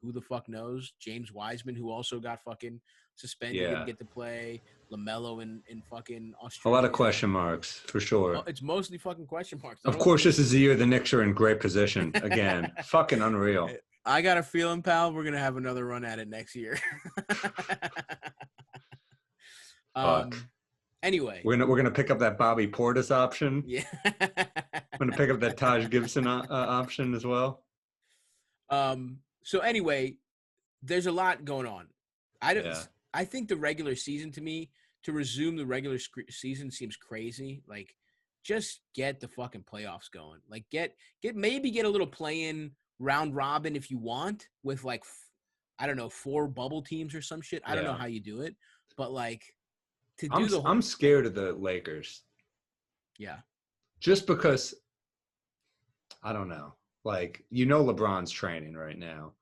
S2: who the fuck knows, James Wiseman, who also got fucking suspended, didn't get to play. LaMelo in fucking Australia.
S3: A lot of question marks for sure.
S2: It's mostly fucking question marks.
S3: Of course, this is the year the Knicks are in great position again. Fucking unreal.
S2: I got a feeling, pal, we're gonna have another run at it next year.
S3: Fuck.
S2: Anyway,
S3: we're gonna pick up that Bobby Portis option.
S2: Yeah.
S3: I'm gonna pick up that Taj Gibson option as well.
S2: So anyway, there's a lot going on. I think the regular season to resume the regular season seems crazy. Like, just get the fucking playoffs going. Like, get a little play-in round robin if you want with like, I don't know, 4 bubble teams or some shit. I don't know how you do it, but like
S3: I'm scared of the Lakers.
S2: Yeah.
S3: Just because, I don't know. Like, LeBron's training right now.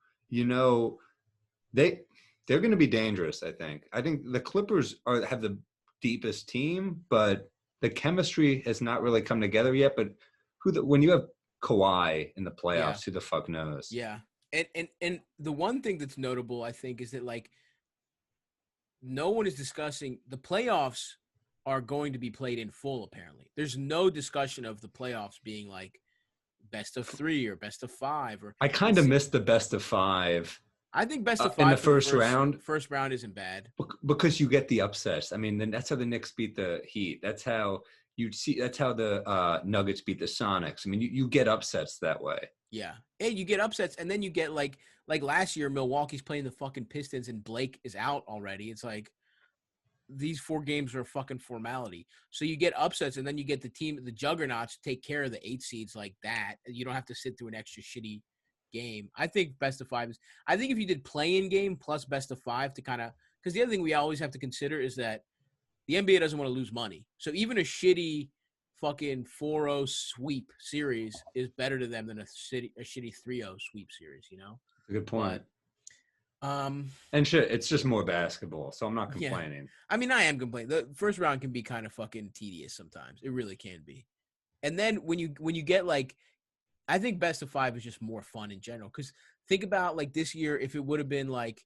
S3: They're going to be dangerous, I think. I think the Clippers have the deepest team, but the chemistry has not really come together yet. But when you have Kawhi in the playoffs, who the fuck knows?
S2: Yeah. And the one thing that's notable, I think, is that like no one is discussing the playoffs are going to be played in full, apparently. There's no discussion of the playoffs being like best of 3 or best of 5. Or
S3: I kind of missed the best of 5.
S2: I think best of 5
S3: in the first round.
S2: First round isn't bad
S3: because you get the upsets. I mean, then that's how the Knicks beat the Heat. That's how the Nuggets beat the Sonics. I mean, you get upsets that way.
S2: Yeah, and you get upsets, and then you get like last year, Milwaukee's playing the fucking Pistons, and Blake is out already. It's like these 4 games are a fucking formality. So you get upsets, and then you get the juggernauts take care of the 8 seeds like that. You don't have to sit through an extra shitty game. I think best of 5 is. I think if you did play-in game plus best of 5 to kind of, because the other thing we always have to consider is that the NBA doesn't want to lose money. So even a shitty fucking 4-0 sweep series is better to them than a shitty 3-0 sweep series.
S3: A good point.
S2: But,
S3: and shit, it's just more basketball, so I'm not complaining.
S2: Yeah. I mean, I am complaining. The first round can be kind of fucking tedious sometimes. It really can be. And then when you get like, I think best of 5 is just more fun in general. Because think about like this year, if it would have been like,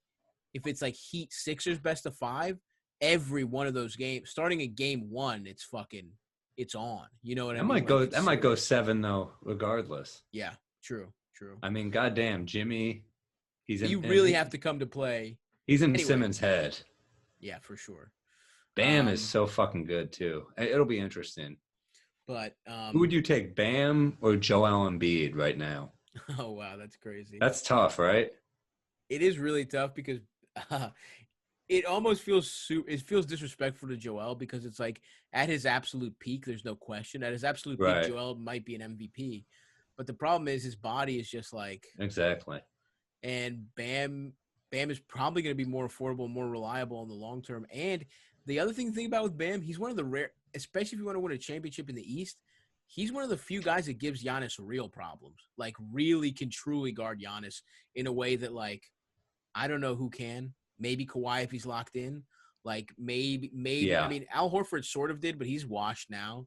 S2: if it's like Heat Sixers best of 5, every one of those games, starting at game 1, it's on. You know what I mean?
S3: That might go 7 though, regardless.
S2: Yeah, true.
S3: I mean, goddamn, Jimmy,
S2: you really have to come to play.
S3: He's in Simmons' head.
S2: Yeah, for sure.
S3: Bam is so fucking good too. It'll be interesting.
S2: But
S3: who would you take, Bam or Joel Embiid right now?
S2: Oh wow, that's crazy.
S3: That's tough, right?
S2: It is really tough because it almost feels disrespectful to Joel because it's like at his absolute peak, there's no question. At his absolute peak, Joel might be an MVP. But the problem is his body is just like
S3: exactly.
S2: And Bam, Bam is probably going to be more affordable, more reliable in the long term. And the other thing to think about with Bam, he's one of the rare, especially if you want to win a championship in the East, he's one of the few guys that gives Giannis real problems. Like, really can truly guard Giannis in a way that, like, I don't know who can. Maybe Kawhi if he's locked in. Like, maybe.
S3: Yeah.
S2: I mean, Al Horford sort of did, but he's washed now.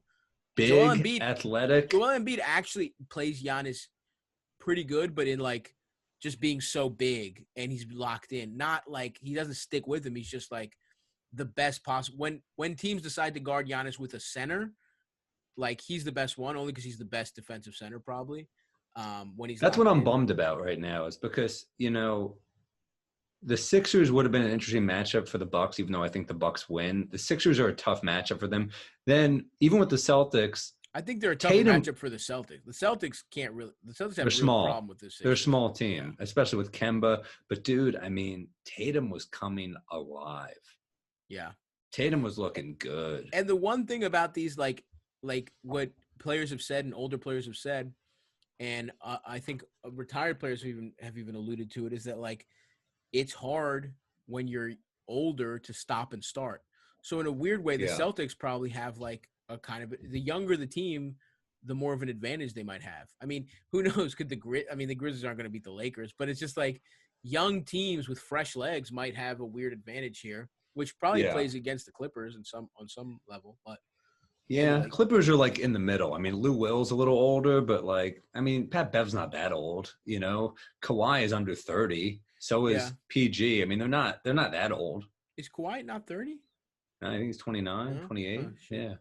S3: Big, athletic.
S2: Joel Embiid actually plays Giannis pretty good, but in, like, just being so big and he's locked in. Not like he doesn't stick with him. He's just, like, the best possible. When teams decide to guard Giannis with a center, like, he's the best one, only because he's the best defensive center probably.
S3: That's what I'm bummed about right now, is because, you know, the Sixers would have been an interesting matchup for the Bucks, even though I think the Bucks win. The Sixers are a tough matchup for them. Then even with the Celtics,
S2: I think they're a tough matchup for the Celtics. The Celtics can't really. The Celtics have a real problem with this.
S3: They're a small team, especially with Kemba. But dude, I mean, Tatum was coming alive.
S2: Yeah,
S3: Tatum was looking good.
S2: And the one thing about these, like what players have said and older players have said, and I think retired players have even alluded to it, is that, like, it's hard when you're older to stop and start. So in a weird way, the Celtics probably have, like, a kind of, the younger the team, the more of an advantage they might have. I mean, who knows? The Grizzlies aren't going to beat the Lakers, but it's just like young teams with fresh legs might have a weird advantage here, which probably plays against the Clippers on some level. But
S3: yeah, Clippers are, like, in the middle. I mean, Lou Will's a little older, but, like, I mean, Pat Bev's not that old, you know. Kawhi is under 30. So is PG. I mean, they're not that old.
S2: Is Kawhi not 30?
S3: No, I think he's 29, 28. Oh, yeah.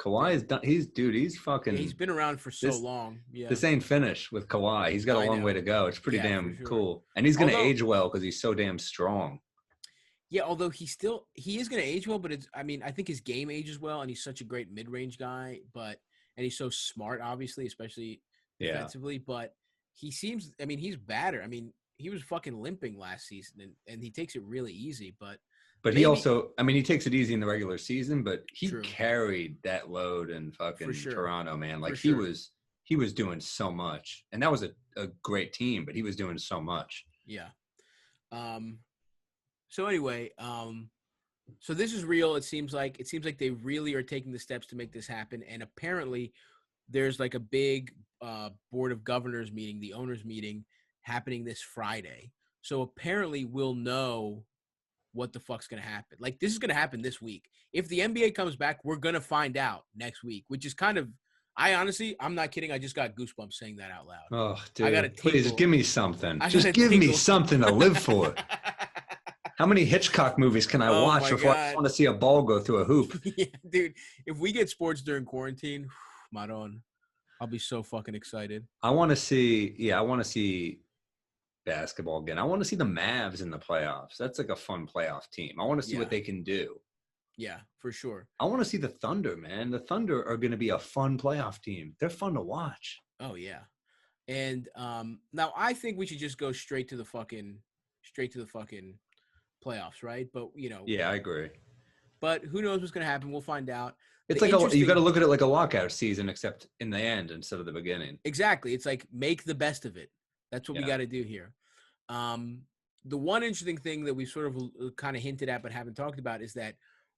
S3: Kawhi is done. He's fucking.
S2: He's been around for so long. Yeah.
S3: This ain't finished with Kawhi. He's got a long way to go. It's pretty damn cool. And he's going to age well because he's so damn strong.
S2: Yeah, although he is going to age well, but I think his game ages well, and he's such a great mid-range guy, and he's so smart, obviously, especially defensively, but he seems, I mean, he's better. I mean, he was fucking limping last season, and he takes it really easy, but
S3: he also, I mean, he takes it easy in the regular season, but he carried that load in fucking Toronto, man. Like, he was doing so much, and that was a great team, but he was doing so much.
S2: Yeah. So anyway, so this is real. It seems like they really are taking the steps to make this happen. And apparently there's, like, a big board of governors meeting, the owners meeting, happening this Friday. So apparently we'll know what the fuck's going to happen. Like, this is going to happen this week. If the NBA comes back, we're going to find out next week, which is kind of, I'm not kidding. I just got goosebumps saying that out loud.
S3: Oh, dude, please give me something. Just give me something to live for. How many Hitchcock movies can I watch before I want to see a ball go through a hoop?
S2: Yeah, dude. If we get sports during quarantine, Maron, I'll be so fucking excited.
S3: I want to see basketball again. I want to see the Mavs in the playoffs. That's like a fun playoff team. I want to see what they can do.
S2: Yeah, for sure.
S3: I want to see the Thunder, man. The Thunder are going to be a fun playoff team. They're fun to watch.
S2: Oh, yeah. And now I think we should just go straight to the fucking playoffs, right? But, you know.
S3: Yeah, I agree.
S2: But who knows what's going to happen? We'll find out.
S3: It's you got to look at it like a lockout season, except in the end instead of the beginning.
S2: Exactly. It's like, make the best of it. That's what we got to do here. The one interesting thing that we sort of kind of hinted at but haven't talked about is that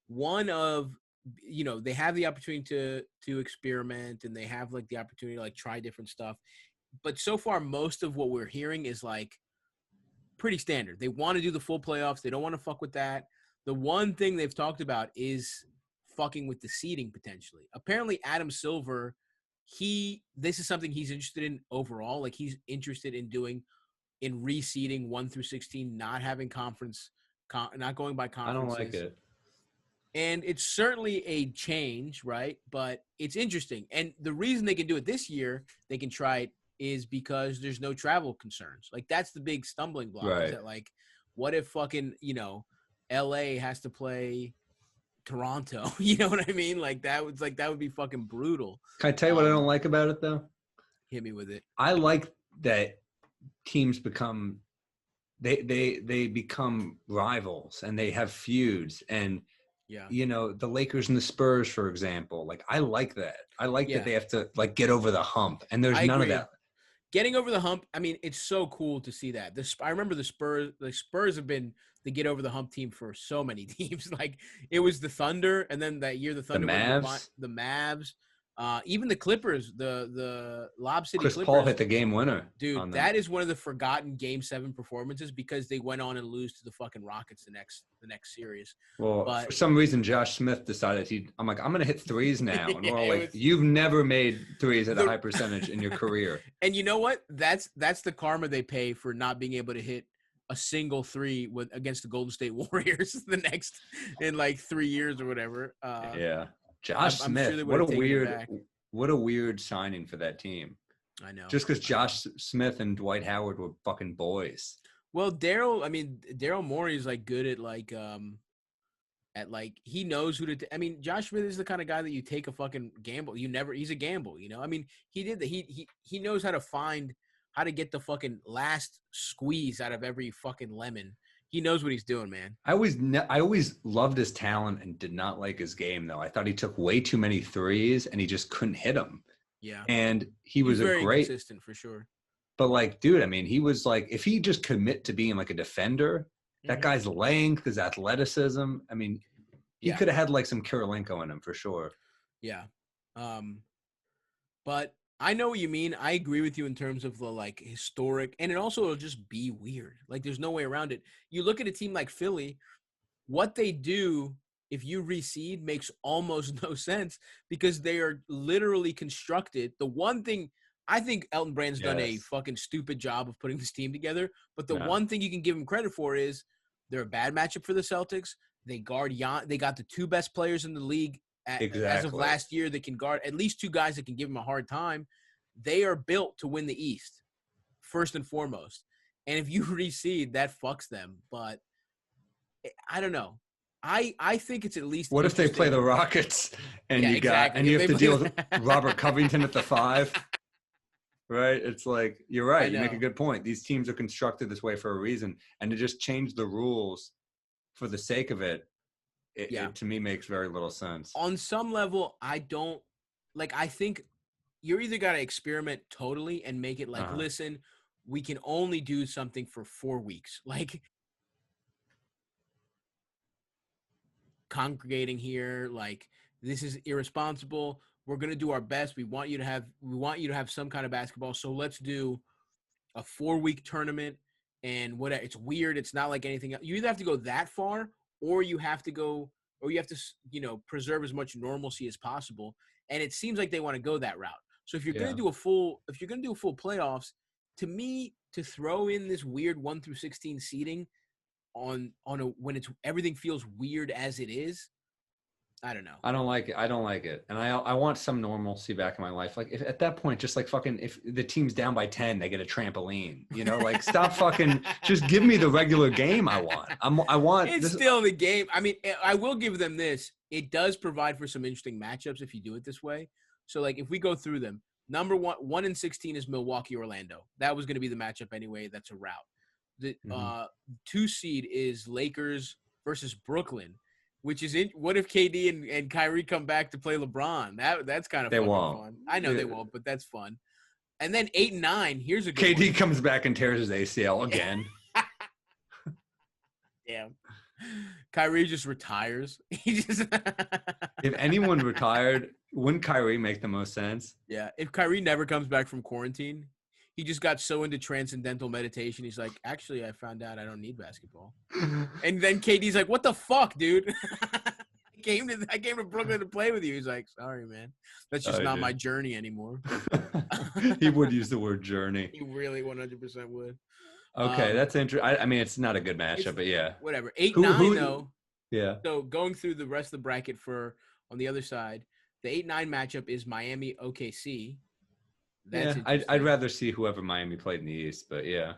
S2: they have the opportunity to experiment, and they have, like, the opportunity to, like, try different stuff. But so far, most of what we're hearing is, like, pretty standard. They want to do the full playoffs. They don't want to fuck with that. The one thing they've talked about is fucking with the seeding potentially. Apparently, Adam Silver, this is something he's interested in overall. Like, he's interested in doing in reseeding 1 through 16, not having not going by conferences.
S3: I don't like it.
S2: And it's certainly a change, right? But it's interesting. And the reason they can do it this year, they can try it, is because there's no travel concerns. Like, that's the big stumbling block.
S3: Right.
S2: Is that, like, what if fucking, LA has to play Toronto? You know what I mean? Like, that would be fucking brutal.
S3: Can I tell you what I don't like about it, though?
S2: Hit me with it.
S3: I like that teams become they become rivals, and they have feuds, and the Lakers and the Spurs, for example. Like, I like that. I like that they have to, like, get over the hump, and there's none of that.
S2: getting over the hump. I mean, it's so cool to see that. I remember the Spurs. The Spurs have been the get over the hump team for so many teams. Like it was the Thunder, and then that year the
S3: The
S2: Thunder went
S3: Mavs.
S2: the Mavs, even the Clippers, the Lob City
S3: Chris
S2: Clippers.
S3: Paul hit the game winner.
S2: Dude, that is one of the forgotten Game 7 performances because they went on and lose to the fucking Rockets the next series.
S3: Well,
S2: But
S3: for some reason, Josh Smith decided I'm like, I'm going to hit threes now. And we're all
S2: Yeah,
S3: like, you've never made threes at a high percentage in your career.
S2: And you know what? That's the karma they pay for not being able to hit a single three against the Golden State Warriors in like 3 years or whatever.
S3: Yeah. Josh
S2: I'm
S3: Smith,
S2: sure they
S3: what a
S2: would've taken it back.
S3: what a weird signing for that team.
S2: I know.
S3: Just because Josh Smith and Dwight Howard were fucking boys.
S2: Well, Daryl Morey is like good at he knows who to. I mean, Josh Smith is the kind of guy that you take a fucking gamble. He's a gamble, you know. I mean, he did that. He knows how to get the fucking last squeeze out of every fucking lemon. He knows what he's doing, man.
S3: I always loved his talent and did not like his game though. I thought he took way too many threes and he just couldn't hit them.
S2: Yeah,
S3: and he was
S2: very
S3: a great
S2: consistent for sure.
S3: But like, dude, I mean, he was like, if he just commit to being like a defender, that guy's length, his athleticism. I mean, he could have had like some Kirilenko in him for sure.
S2: Yeah. But I know what you mean. I agree with you in terms of the like historic, and it also will just be weird. Like there's no way around it. You look at a team like Philly, what they do if you reseed makes almost no sense because they are literally constructed. The one thing I think Elton Brand's done a fucking stupid job of putting this team together, but the one thing you can give him credit for is they're a bad matchup for the Celtics. They guard They got the two best players in the league as of last year that can guard at least two guys that can give him a hard time. They are built to win the East, first and foremost. And if you reseed, that fucks them. But I don't know. I think it's at least.
S3: What if they play the Rockets and you have to deal with Robert Covington at the 5? Right? It's like, you're right. You make a good point. These teams are constructed this way for a reason. And to just change the rules for the sake of it, it to me makes very little sense.
S2: On some level, I don't like. I think you're either got to experiment totally and make it like, listen, we can only do something for 4 weeks. Like congregating here, like this is irresponsible. We're going to do our best. We want you to have some kind of basketball. So let's do a 4-week tournament and whatever. It's weird. It's not like anything else. You either have to go that far or you have to preserve as much normalcy as possible. And it seems like they want to go that route. So if you're going to do a full playoffs, to me, to throw in this weird 1 through 16 seeding when everything feels weird as it is, I don't know.
S3: I don't like it. And I want some normalcy back in my life. Like if at that point, just like fucking, if the team's down by 10, they get a trampoline, like stop fucking, just give me the regular game I want.
S2: It's still the game. I mean, I will give them this. It does provide for some interesting matchups if you do it this way. So like if we go through them, number 1 and 16 is Milwaukee, Orlando. That was going to be the matchup anyway. That's a route. The 2 seed is Lakers versus Brooklyn. Which is what if KD and Kyrie come back to play LeBron? That's kind of fun. I know they won't, but that's fun. And then 8 and 9. Here's a good
S3: KD
S2: one.
S3: comes back and tears his ACL again.
S2: Damn. Kyrie just retires.
S3: If anyone retired, wouldn't Kyrie make the most sense?
S2: Yeah. If Kyrie never comes back from quarantine, he just got so into transcendental meditation. He's like, actually, I found out I don't need basketball. And then KD's like, what the fuck, dude? I came to Brooklyn to play with you. He's like, sorry, man. That's just not my journey anymore.
S3: He would use the word journey.
S2: He really 100% would.
S3: Okay, that's interesting. I mean, it's not a good matchup, but yeah.
S2: Whatever. 8-9, though.
S3: Yeah.
S2: So going through the rest of the bracket on the other side, the 8-9 matchup is Miami OKC.
S3: I'd rather see whoever Miami played in the East, but yeah.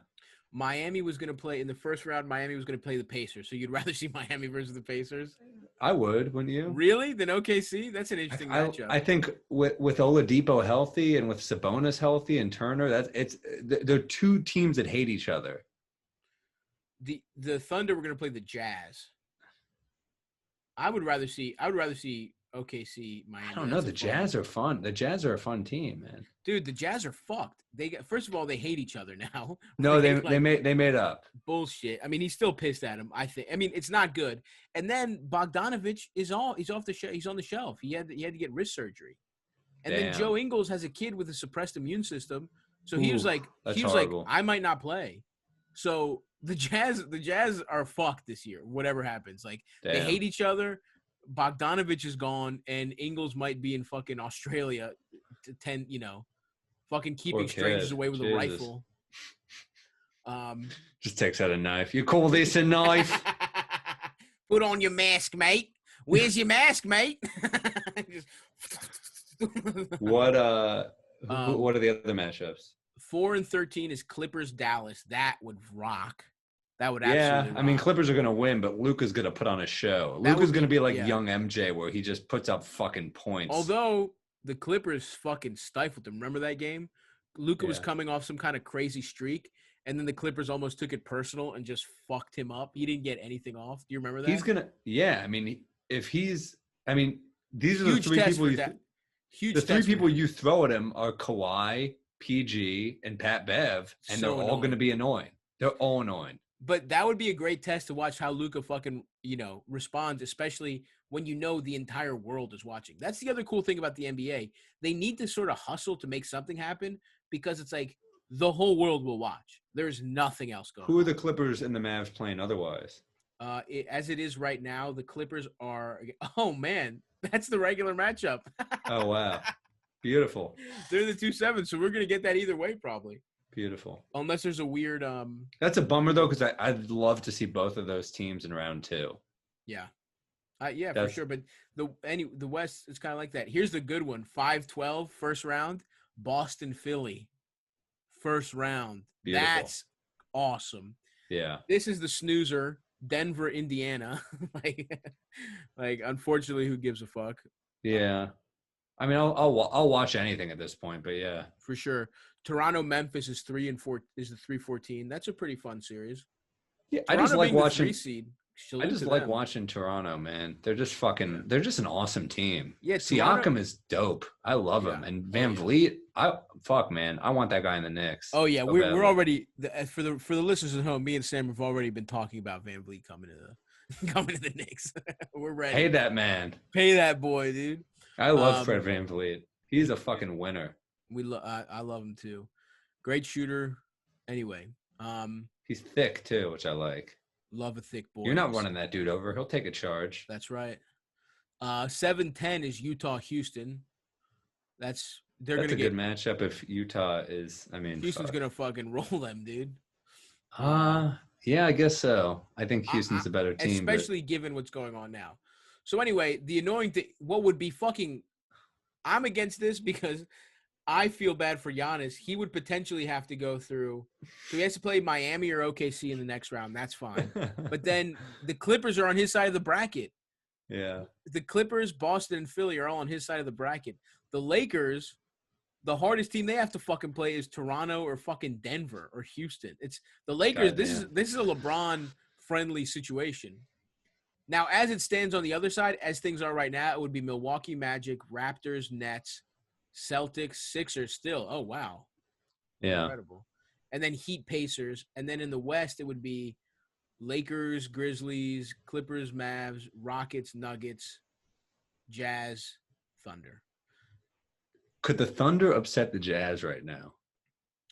S2: Miami was going to play in the first round. Miami was going to play the Pacers. So you'd rather see Miami versus the Pacers?
S3: I would, wouldn't you?
S2: Really? Then OKC? That's an interesting matchup.
S3: I think with Oladipo healthy and with Sabonis healthy and Turner, they're two teams that hate each other.
S2: The Thunder were going to play the Jazz. I would rather see OKC, Miami.
S3: I don't know.
S2: That's
S3: The
S2: a fun
S3: Jazz
S2: one.
S3: are fun. The Jazz are a fun team, man.
S2: Dude, the Jazz are fucked. First of all, they hate each other now.
S3: No, they
S2: like,
S3: made up.
S2: bullshit. I mean, he's still pissed at him. I think. I mean, it's not good. And then Bogdanovich he's off the he's on the shelf. He had to get wrist surgery. And then
S3: Damn.
S2: Joe Ingles has a kid with a suppressed immune system. So he was
S3: Ooh,
S2: like
S3: that's horrible.
S2: I might not play. So the Jazz are fucked this year. Whatever happens, like they
S3: Damn.
S2: hate each other. Bogdanovich is gone, and Ingles might be in fucking Australia fucking keeping
S3: Poor
S2: strangers
S3: kid.
S2: away with a
S3: Jesus.
S2: rifle.
S3: Just takes out a knife. You call this a knife?
S2: Put on your mask, mate. Where's your mask, mate?
S3: What are the other matchups?
S2: 4-13 is Clippers Dallas. That would rock. That would
S3: Yeah,
S2: absolutely rock.
S3: I mean Clippers are gonna win, but Luka's gonna put on a show.
S2: That
S3: Luka's
S2: would
S3: gonna be like
S2: yeah.
S3: young MJ, where he just puts up fucking points.
S2: Although the Clippers fucking stifled them. Remember that game? Luka was
S3: Yeah.
S2: coming off some kind of crazy streak, and then the Clippers almost took it personal and just fucked him up. He didn't get anything off. Do you remember that?
S3: He's gonna, yeah. I mean, these are the
S2: Huge
S3: three
S2: test
S3: people.
S2: for that. Huge
S3: The three
S2: test for
S3: people
S2: him.
S3: you throw at him are Kawhi, PG, and Pat Bev, and
S2: So
S3: they're all
S2: annoying.
S3: going to be annoying. They're all annoying.
S2: But that would be a great test to watch how Luka fucking, responds, especially when the entire world is watching. That's the other cool thing about the NBA. They need to sort of hustle to make something happen because it's like the whole world will watch. There's nothing else going on.
S3: Who are the Clippers and the Mavs playing otherwise?
S2: As it is right now, the Clippers are – oh, man. That's the regular matchup.
S3: Oh, wow. Beautiful.
S2: They're the 2-7, so we're going to get that either way probably.
S3: Beautiful.
S2: Unless there's a weird
S3: That's a bummer, though, because I'd love to see both of those teams in round two.
S2: yeah. For sure. But the West is kind of like that. Here's the good one. 5-12, first round, Boston, Philly. First round.
S3: Beautiful.
S2: That's awesome.
S3: Yeah.
S2: This is the snoozer, Denver, Indiana. like, unfortunately, who gives a fuck?
S3: Yeah. I mean, I'll watch anything at this point, but yeah.
S2: For sure. Toronto, Memphis is 3-4 is the 3-14. That's a pretty fun series.
S3: Yeah,
S2: Toronto
S3: I just like
S2: being the
S3: watching.
S2: 3 seed.
S3: I just like
S2: them.
S3: watching Toronto, man. They're just fucking. They're just an awesome team.
S2: Yeah,
S3: Siakam is dope. I love him, and Van Vliet. Man. I want that guy in the Knicks.
S2: Oh yeah,
S3: so
S2: we're
S3: badly.
S2: already for the listeners at home. Me and Sam have already been talking about Van Vliet coming to the Knicks. We're ready.
S3: Pay that man.
S2: Pay that boy, dude.
S3: I love Fred Van Vliet. He's a fucking winner.
S2: I love him too. Great shooter. Anyway,
S3: He's thick too, which I like.
S2: love a thick boy.
S3: You're not running that dude over. He'll take a charge.
S2: That's right. 7-10 is Utah, Houston. That's a
S3: good matchup if Utah is. I mean,
S2: Houston's gonna fucking roll them, dude.
S3: Yeah, I guess so. I think Houston's a better team,
S2: especially given what's going on now. So anyway, the annoying thing, what would be fucking, I'm against this because I feel bad for Giannis. He would potentially have to go through, so he has to play Miami or OKC in the next round. That's fine. But then the Clippers are on his side of the bracket.
S3: Yeah.
S2: The Clippers, Boston, and Philly are all on his side of the bracket. The Lakers, the hardest team they have to fucking play is Toronto or fucking Denver or Houston. It's the Lakers. This is a LeBron-friendly situation. Now, as it stands on the other side, as things are right now, it would be Milwaukee Magic, Raptors, Nets, Celtics, Sixers still. Oh, wow.
S3: Yeah.
S2: Incredible. And then Heat, Pacers. And then in the West, it would be Lakers, Grizzlies, Clippers, Mavs, Rockets, Nuggets, Jazz, Thunder.
S3: Could the Thunder upset the Jazz right now?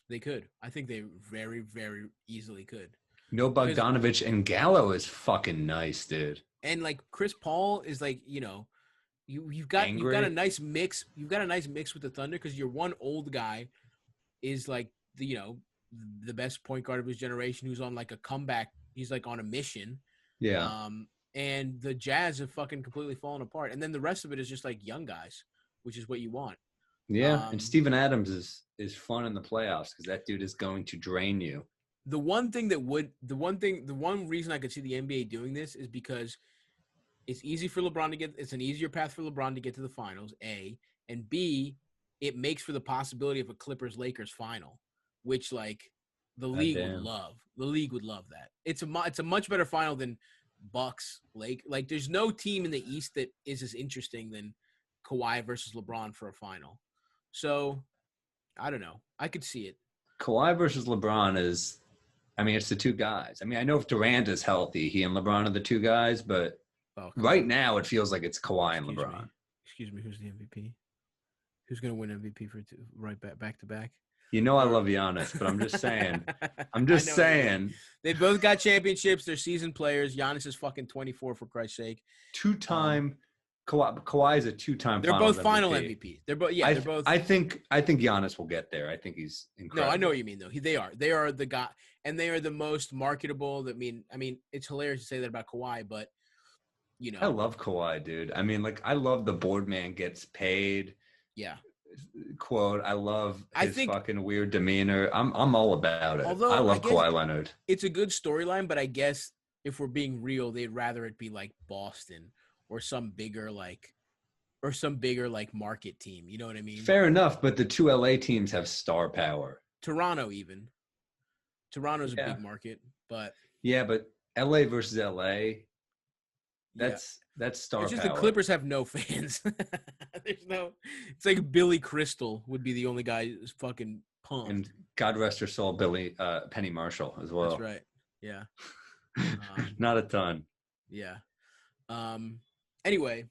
S2: They could. I think they very, very easily could.
S3: No Bogdanovich, and Gallo is fucking nice, dude.
S2: And like Chris Paul is like, you've got a nice mix. You've got a nice mix with the Thunder because your one old guy is like the best point guard of his generation who's on like a comeback. He's like on a mission.
S3: Yeah.
S2: And the Jazz have fucking completely fallen apart. And then the rest of it is just like young guys, which is what you want.
S3: Yeah. And Steven Adams is fun in the playoffs because that dude is going to drain you.
S2: The one reason I could see the NBA doing this is because it's easy for LeBron to it's an easier path for LeBron to get to the finals, A, and B, it makes for the possibility of a Clippers-Lakers final, which like the league would love. The league would love that. It's a much better final than Bucks, like there's no team in the East that is as interesting than Kawhi versus LeBron for a final. So I don't know. I could see it.
S3: Kawhi versus LeBron is, I mean, it's the two guys. I mean, I know if Durant is healthy, he and LeBron are the two guys, but
S2: Oh,
S3: right now it feels like it's Kawhi and LeBron.
S2: Excuse me. Who's the MVP? Who's gonna win MVP for back to back?
S3: You know I love Giannis, but I'm just saying. I'm just saying.
S2: They both got championships. They're seasoned players. Giannis is fucking 24 for Christ's sake.
S3: Two-time Kawhi is a two-time.
S2: They're both final MVP. They're both. Yeah, they're both.
S3: I think Giannis will get there. I think he's incredible.
S2: No, I know what you mean though. They are the guy, and they are the most marketable. I mean, it's hilarious to say that about Kawhi, but you know,
S3: I love Kawhi, dude. I mean, like, I love the board man gets paid.
S2: Yeah.
S3: Quote, I love his fucking weird demeanor. I'm all about it.
S2: Although,
S3: I love Kawhi Leonard.
S2: It's a good storyline, but I guess if we're being real, they'd rather it be like Boston or some bigger market team. You know what I mean?
S3: Fair enough, but the two LA teams have star power.
S2: Toronto's a big market, but
S3: yeah, but LA versus LA, that's star
S2: it's just
S3: power.
S2: The Clippers have no fans. It's like Billy Crystal would be the only guy who's fucking pumped.
S3: And God rest her soul, Penny Marshall as well.
S2: That's right. Yeah.
S3: Not a ton.
S2: Yeah. Anyway,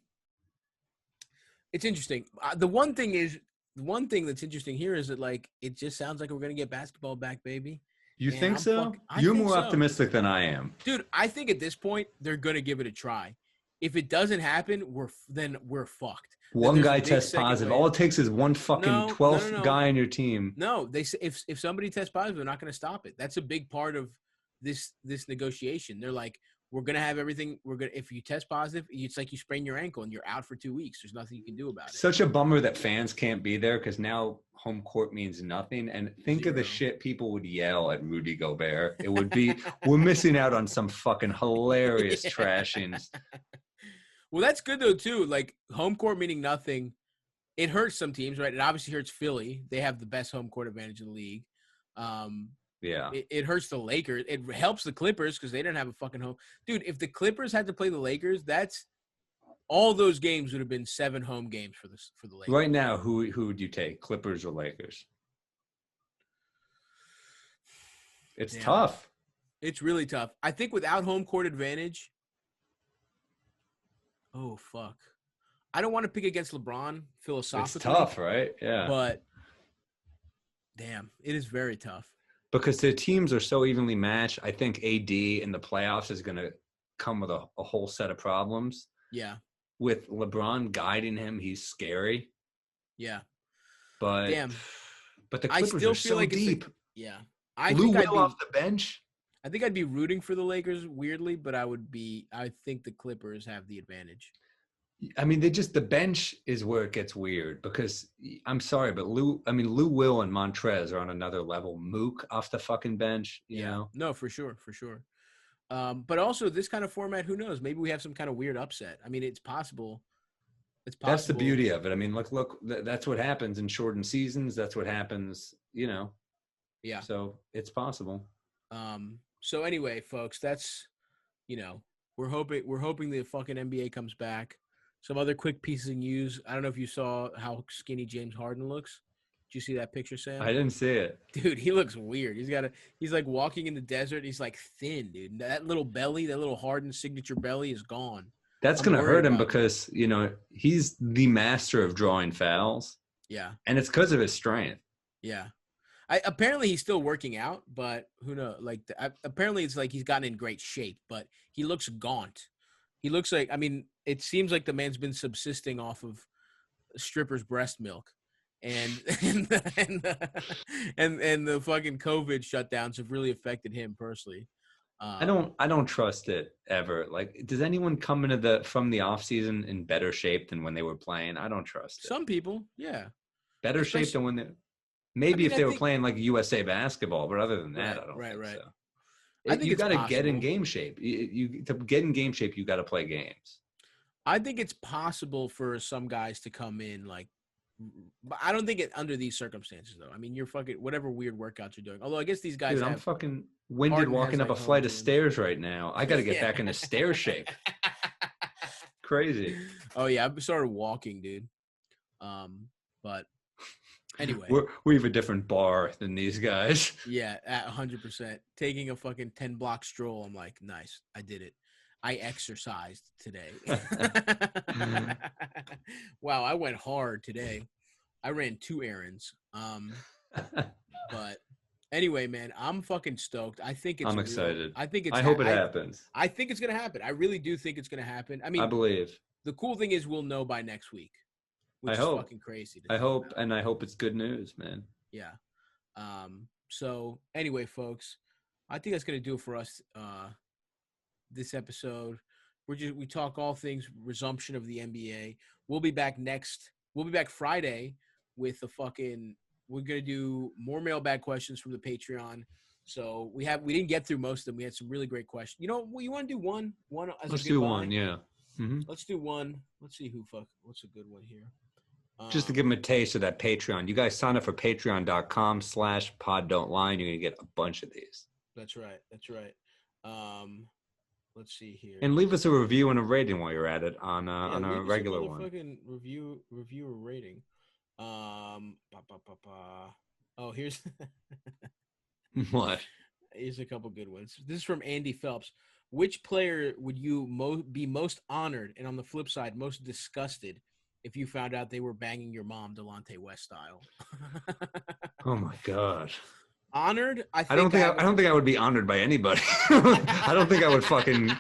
S2: it's interesting. The one thing that's interesting here is that, like, it just sounds like we're gonna get basketball back, baby.
S3: You think so? You're more optimistic than I am.
S2: Dude, I think at this point they're gonna give it a try. If it doesn't happen, we're fucked.
S3: One guy tests positive. All it takes is one fucking 12th guy on your team.
S2: No, they say if somebody tests positive, they're not going to stop it. That's a big part of this negotiation. They're like, we're going to have everything. If you test positive, it's like you sprain your ankle and you're out for 2 weeks. There's nothing you can do about it.
S3: Such a bummer that fans can't be there because now home court means nothing. And think of the shit people would yell at Rudy Gobert. It would be, we're missing out on some fucking hilarious trashings.
S2: Well, that's good, though, too. Like, home court meaning nothing, it hurts some teams, right? It obviously hurts Philly. They have the best home court advantage in the league.
S3: Yeah.
S2: It hurts the Lakers. It helps the Clippers because they didn't have a fucking home. Dude, if the Clippers had to play the Lakers, all those games would have been 7 home games for the Lakers.
S3: Right now, who would you take, Clippers or Lakers? It's tough.
S2: It's really tough. I think without home court advantage – oh, fuck. I don't want to pick against LeBron philosophically.
S3: It's tough, right? Yeah.
S2: But, damn, it is very tough.
S3: Because the teams are so evenly matched, I think AD in the playoffs is going to come with a whole set of problems.
S2: Yeah.
S3: With LeBron guiding him, he's scary.
S2: Yeah.
S3: But,
S2: damn.
S3: But the Clippers are so deep.
S2: Yeah.
S3: Lou Will off the bench.
S2: I think I'd be rooting for the Lakers weirdly, but I think the Clippers have the advantage.
S3: I mean, the bench is where it gets weird because I'm sorry, but Lou Will and Montrez are on another level. Mook off the fucking bench, you know?
S2: No, for sure. But also this kind of format, who knows? Maybe we have some kind of weird upset. I mean, it's possible. That's
S3: the beauty of it. I mean, look, that's what happens in shortened seasons. That's what happens, you know?
S2: Yeah.
S3: So it's possible.
S2: So anyway, folks, that's, you know, we're hoping the fucking NBA comes back. Some other quick pieces of news. I don't know if you saw how skinny James Harden looks. Did you see that picture, Sam?
S3: I didn't see it.
S2: Dude, he looks weird. He's like walking in the desert. He's like thin, dude. That little belly, that little Harden signature belly is gone.
S3: That's going to hurt him because, you know, he's the master of drawing fouls.
S2: Yeah.
S3: And it's because of his strength.
S2: Yeah. Apparently he's still working out, but who knows? Like, apparently it's like he's gotten in great shape, but he looks gaunt. He looks like, I mean, it seems like the man's been subsisting off of stripper's breast milk, and the fucking COVID shutdowns have really affected him personally.
S3: I don't trust it ever. Like, does anyone come from the off season in better shape than when they were playing? I don't trust it.
S2: Some people, yeah,
S3: better shape than when they. Maybe if they were playing like USA basketball, but other than that, I don't think so. I think you got to get in game shape. To get in game shape, you got to play games.
S2: I think it's possible for some guys to come in like But I don't think it under these circumstances though. I mean, you're fucking whatever weird workouts you're doing. Although I guess these guys
S3: Dude, I'm
S2: have
S3: fucking winded
S2: Harden has,
S3: walking up
S2: like,
S3: a
S2: home
S3: flight of
S2: gyms.
S3: stairs right now. I got to get
S2: Yeah.
S3: back into stair shape. Crazy.
S2: Oh yeah, I've started walking, dude. But anyway,
S3: We have a different bar than these guys.
S2: yeah, at 100%. Taking a fucking 10-block stroll, I'm like, nice, I did it. I exercised today. Wow, I went hard today. I ran 2 errands. But anyway, man, I'm fucking stoked. I think it's
S3: I'm
S2: real.
S3: excited.
S2: I think it's
S3: I hope it happens.
S2: I think it's gonna happen. I really do think it's gonna happen. I
S3: I
S2: mean,
S3: believe.
S2: the cool thing is we'll know by next week, which
S3: I
S2: is
S3: hope.
S2: fucking crazy.
S3: I hope, and I hope it's good news, man.
S2: Yeah. So anyway, folks, I think that's gonna do it for us. This episode, we talk all things resumption of the NBA. We'll be back Friday with we're gonna do more mailbag questions from the Patreon. So we didn't get through most of them. We had some really great questions. You know, you want to do one as
S3: Let's
S2: a
S3: do
S2: goodbye?
S3: one, yeah. Mm-hmm.
S2: Let's do one. Let's see what's a good one here.
S3: Just to give them a taste of that Patreon. You guys sign up for patreon.com/poddon'tlie. You're going to get a bunch of these.
S2: That's right. Let's see here.
S3: And leave us a review and a rating while you're at it on a
S2: leave
S3: regular
S2: us a
S3: one.
S2: Fucking review or rating. Oh, here's
S3: What?
S2: Here's a couple good ones. This is from Andy Phelps. Which player would you be most honored and on the flip side most disgusted if you found out they were banging your mom Delonte West style?
S3: Oh my God.
S2: Honored?
S3: I don't think I would be honored by anybody. I don't think I would fucking.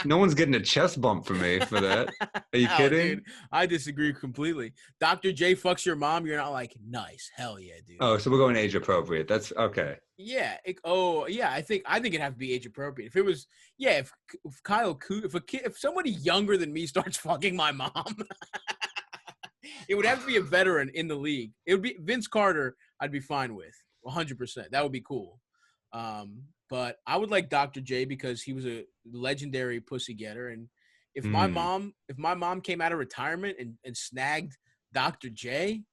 S3: No one's getting a chest bump for me for that. Are you kidding?
S2: Dude, I disagree completely. Dr. J fucks your mom. You're not like, nice. Hell yeah, dude.
S3: Oh, so we're going age appropriate. That's okay.
S2: Yeah. I think it'd have to be age appropriate. If it was, if Kyle, if somebody younger than me starts fucking my mom, it would have to be a veteran in the league. It would be Vince Carter. I'd be fine with 100%. That would be cool. But I would like Dr. J because he was a legendary pussy getter. And if my mom came out of retirement and snagged Dr. J,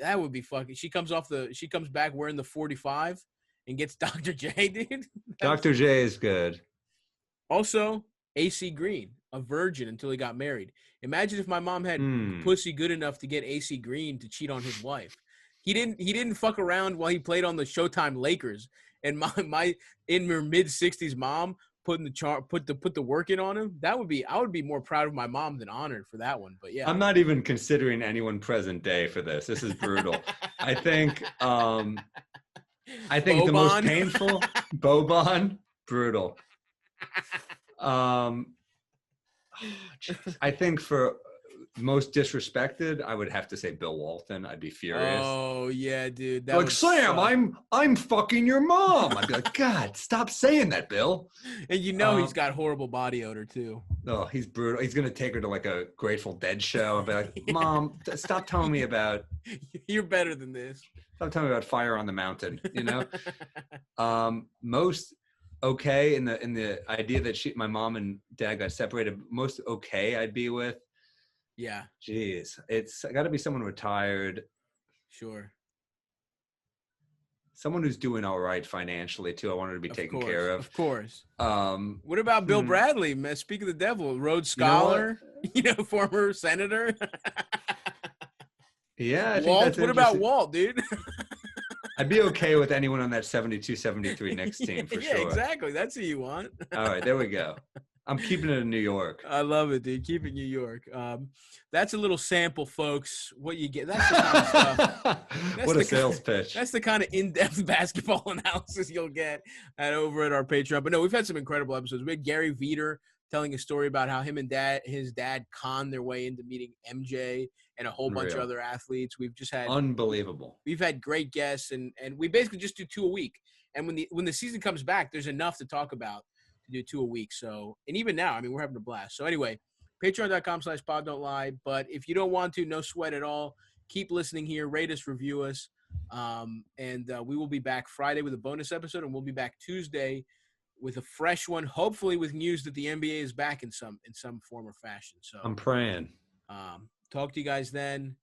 S2: that would be fucking. She comes back wearing the 45 and gets Dr. J, dude.
S3: Dr. J is good.
S2: Also, AC Green, a virgin until he got married. Imagine if my mom had pussy good enough to get AC Green to cheat on his wife. He didn't fuck around while he played on the Showtime Lakers. And my in her mid-60s mom put the work in on him. I would be more proud of my mom than honored for that one. But yeah,
S3: I'm not even considering anyone present day for this. This is brutal. I think the most painful Boban, brutal. I think for most disrespected, I would have to say Bill Walton. I'd be furious.
S2: Oh yeah, dude.
S3: Like, Sam, suck. I'm fucking your mom. I'd be like, God, stop saying that, Bill.
S2: And he's got horrible body odor too.
S3: Oh, he's brutal. He's gonna take her to like a Grateful Dead show and be like, Mom, stop telling me about.
S2: You're better than this.
S3: Stop telling me about Fire on the Mountain. You know. Most okay in the idea that my mom and dad got separated. Most okay I'd be with.
S2: Yeah.
S3: Jeez. It's got to be someone retired.
S2: Sure.
S3: Someone who's doing all right financially, too. I wanted to be taken care of.
S2: Of course. What about Bill Bradley, man? Speak of the devil. Rhodes Scholar, former senator.
S3: Yeah. I
S2: Walt,
S3: think
S2: what about Walt, dude?
S3: I'd be okay with anyone on that 72-73 Knicks team for sure.
S2: Yeah, exactly. That's who you want.
S3: All right. There we go. I'm keeping it in New York.
S2: I love it, dude. Keep it New York. That's a little sample, folks. What you get. That's the kind of stuff.
S3: What a sales pitch.
S2: That's the kind of in-depth basketball analysis you'll get over at our Patreon. But no, we've had some incredible episodes. We had Gary Veter telling a story about how him and his dad conned their way into meeting MJ and a whole bunch of other athletes. We've just had
S3: unbelievable.
S2: We've had great guests, and we basically just do 2 a week. And when the season comes back, there's enough to talk about. Do 2 a week. So, and even now, I mean, we're having a blast. So anyway, patreon.com/poddon'tlie. But if you don't want to, no sweat at all. Keep listening here. Rate us, review us. And we will be back Friday with a bonus episode, and we'll be back Tuesday with a fresh one, hopefully with news that the NBA is back in some form or fashion. So
S3: I'm praying.
S2: Talk to you guys then.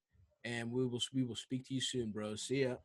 S2: And we will speak to you soon, bro. See ya.